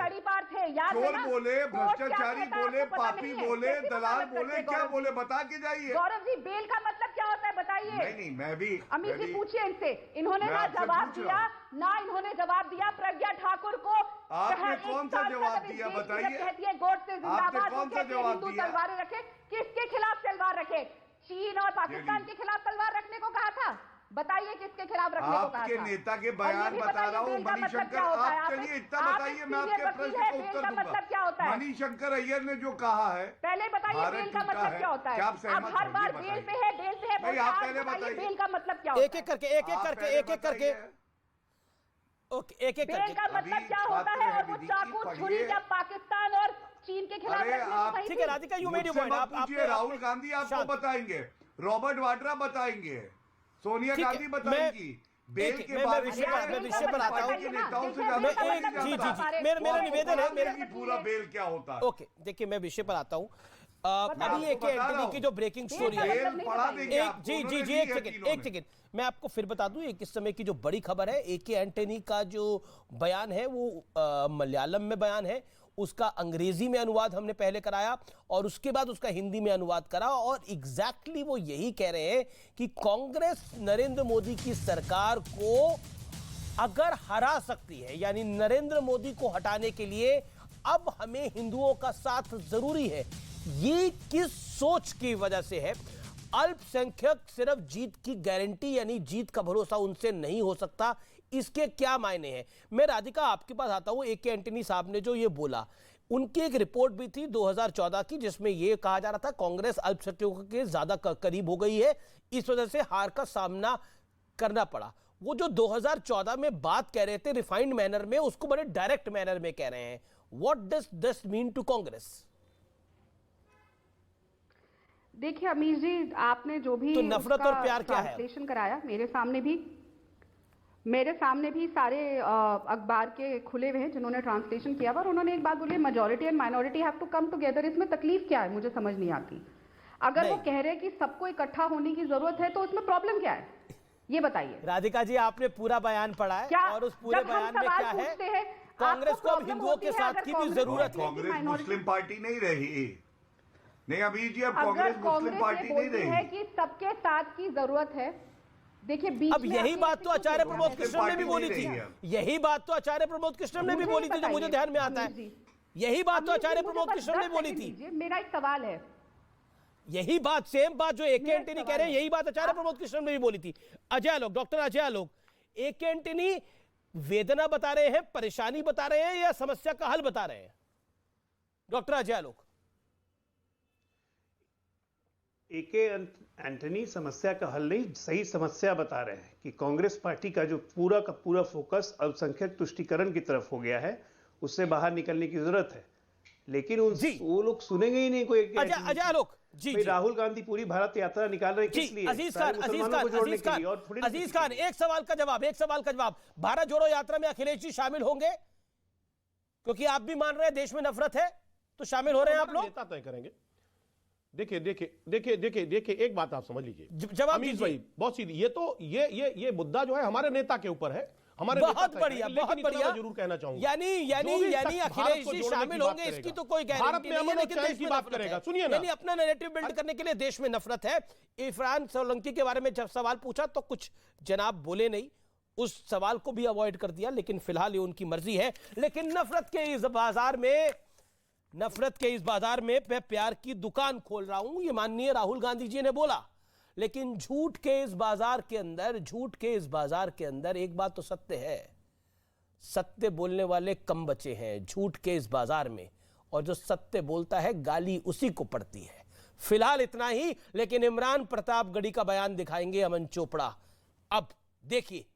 चोर बोले, भ्रष्टाचारी बोले, पापी बोले, दलाल बोले, क्या बोले? बता के जाइए। गौरव जी, बेल का मतलब क्या होता है बताइए। नहीं, मैं भी अमित जी पूछिए इनसे, इन्होंने ना जवाब दिया, ना इन्होंने जवाब दिया प्रज्ञा ठाकुर को। आपने कौन सा जवाब दिया बताइए? कहती है गोड से जिंदाबाद, कौन सा जवाब दिया? तलवारें रखे, किसके खिलाफ तलवार रखे? चीन और पाकिस्तान के खिलाफ तलवार रखने को कहा था? बताइए किसके खिलाफ रखने को कहा था? आपके नेता के बयान बता रहा हूँ, मणिशंकर। आप चलिए इतना बताइए, मैं आपके प्रश्न का उत्तर दूंगा। मणिशंकर अय्यर ने जो कहा है, पहले बताइए बेल का मतलब क्या होता है? क्या आप सहमत हैं? हर बार बेल पे है, बेल पे है, नहीं आप पहले बताइए बेल का मतलब क्या होता है? एक एक करके ओके, एक एक करके। बेल का मतलब क्या होता है? और वो चाकू छुरी जब पाकिस्तान और चीन के खिलाफ। ठीक है Radhika, you made your point. आप राहुल गांधी आपको बताएंगे, रॉबर्ट वाड्रा बताएंगे, सोनिया गांधी बताएंगी। बेल के बारे में मैं विषय पर आता हूं, नेताओं से जी मेरा निवेदन है, मेरा पूरा बेल क्या होता है। ओके, देखिए मैं विषय पर आता हूं। अभी एक एंटनी की जो ब्रेकिंग स्टोरी है, एक सेकेंड मैं आपको फिर बता दूं, एक इस समय की जो बड़ी खबर है, एके एंटनी का जो बयान है वो मलयालम में बयान है, उसका अंग्रेजी में अनुवाद हमने पहले कराया और उसके बाद उसका हिंदी में अनुवाद करा। और एग्जैक्टली वो यही कह रहे हैं कि कांग्रेस नरेंद्र मोदी की सरकार को अगर हरा सकती है, यानी नरेंद्र मोदी को हटाने के लिए अब हमें हिंदुओं का साथ जरूरी है। ये किस सोच की वजह से है? अल्पसंख्यक सिर्फ जीत की गारंटी यानी जीत का भरोसा उनसे नहीं हो सकता, इसके क्या मायने हैं? मैं राधिका आपके पास आता हूं। एके एंटनी साहब ने जो ये बोला, उनकी एक रिपोर्ट भी थी 2014 की जिसमें यह कहा जा रहा था कांग्रेस अल्पसंख्यकों के ज्यादा करीब हो गई है, इस वजह से हार का सामना करना पड़ा। वो जो 2014 में बात कह रहे थे रिफाइंड मैनर में, उसको बड़े डायरेक्ट मैनर में कह रहे हैं। What does this mean to Congress? देखिए अमीर जी, आपने जो भी तो नफरत और प्यार क्या है? ट्रांसलेशन कराया, मेरे सामने भी सारे अखबार के खुले हुए हैं जिन्होंने ट्रांसलेशन किया और उन्होंने एक बात बोली, majority and minority have to come together. इसमें तकलीफ क्या है, मुझे समझ नहीं आती। अगर वो कह रहे हैं कि सबको इकट्ठा होने की जरूरत है तो इसमें प्रॉब्लम क्या है, ये बताइए। राधिका जी, आपने पूरा बयान पढ़ा है और उस पूरे बयान में क्या है? कांग्रेस को अब हिंदुओं के साथ की भी जरूरत है। कांग्रेस मुस्लिम पार्टी नहीं रही। नहीं अमीर जी, अब कांग्रेस मुस्लिम पार्टी नहीं रही है कि सबके साथ की जरूरत है। देखिए बीच अब यही बात तो आचार्य प्रमोद कृष्णन ने भी बोली थी। यही बात तो आचार्य प्रमोद कृष्णन ने भी बोली थी, जो मुझे ध्यान में आता है। यही बात तो आचार्य प्रमोद कृष्णन ने बोली थी। मेरा एक सवाल है, यही बात, सेम बात जो ए.के. एंटनी कह रहे हैं, यही बात आचार्य प्रमोद कृष्णन ने भी बोली थी। Ajay Alok, doctor Ajay Alok, A K. Antony वेदना बता रहे हैं, परेशानी बता रहे हैं, या समस्या का हल बता रहे हैं? Doctor Ajay Alok. A K. Antony समस्या का हल नहीं, सही समस्या बता रहे हैं कि कांग्रेस पार्टी का जो पूरा का पूरा फोकस अल्पसंख्यक तुष्टीकरण की तरफ हो गया है, उससे बाहर निकलने की जरूरत है। लेकिन वो लोग सुनेंगे ही नहीं। कोई अजय आलोक जी, राहुल गांधी पूरी भारत यात्रा निकाल रहे हैं, किस लिए? अजीज खान, एक सवाल का जवाब। भारत जोड़ो यात्रा में अखिलेश जी शामिल होंगे? क्योंकि आप भी मान रहे हैं देश में नफरत है, तो शामिल हो रहे हैं आप लोग? नेता तय करेंगे। देखिए एक बात आप समझ लीजिए जवाब अमीर भाई, बहुत सीधी। ये तो ये मुद्दा जो है हमारे नेता के ऊपर है, हमारे बहुत बढ़िया, बहुत बढ़िया। जरूर कहना चाहूंगा, यानी अखिलेश जी शामिल होंगे, इसकी तो कोई गारंटी नहीं है, लेकिन देश में बात करेगा। सुनिए ना, अपना नैरेटिव बिल्ड करने के लिए देश में नफरत है। इरफान सोलंकी के बारे में जब सवाल पूछा तो कुछ जनाब बोले नहीं, उस सवाल को भी अवॉइड कर दिया, लेकिन फिलहाल ये उनकी मर्जी है। लेकिन नफरत के इस बाजार में मैं प्यार की दुकान खोल रहा हूं, ये माननीय राहुल गांधी जी ने बोला। लेकिन झूठ के इस बाजार के अंदर एक बात तो सत्य है, सत्य बोलने वाले कम बचे हैं झूठ के इस बाजार में, और जो सत्य बोलता है गाली उसी को पड़ती है। फिलहाल इतना ही, लेकिन इमरान प्रतापगढ़ी का बयान दिखाएंगे अमन चोपड़ा। अब देखिए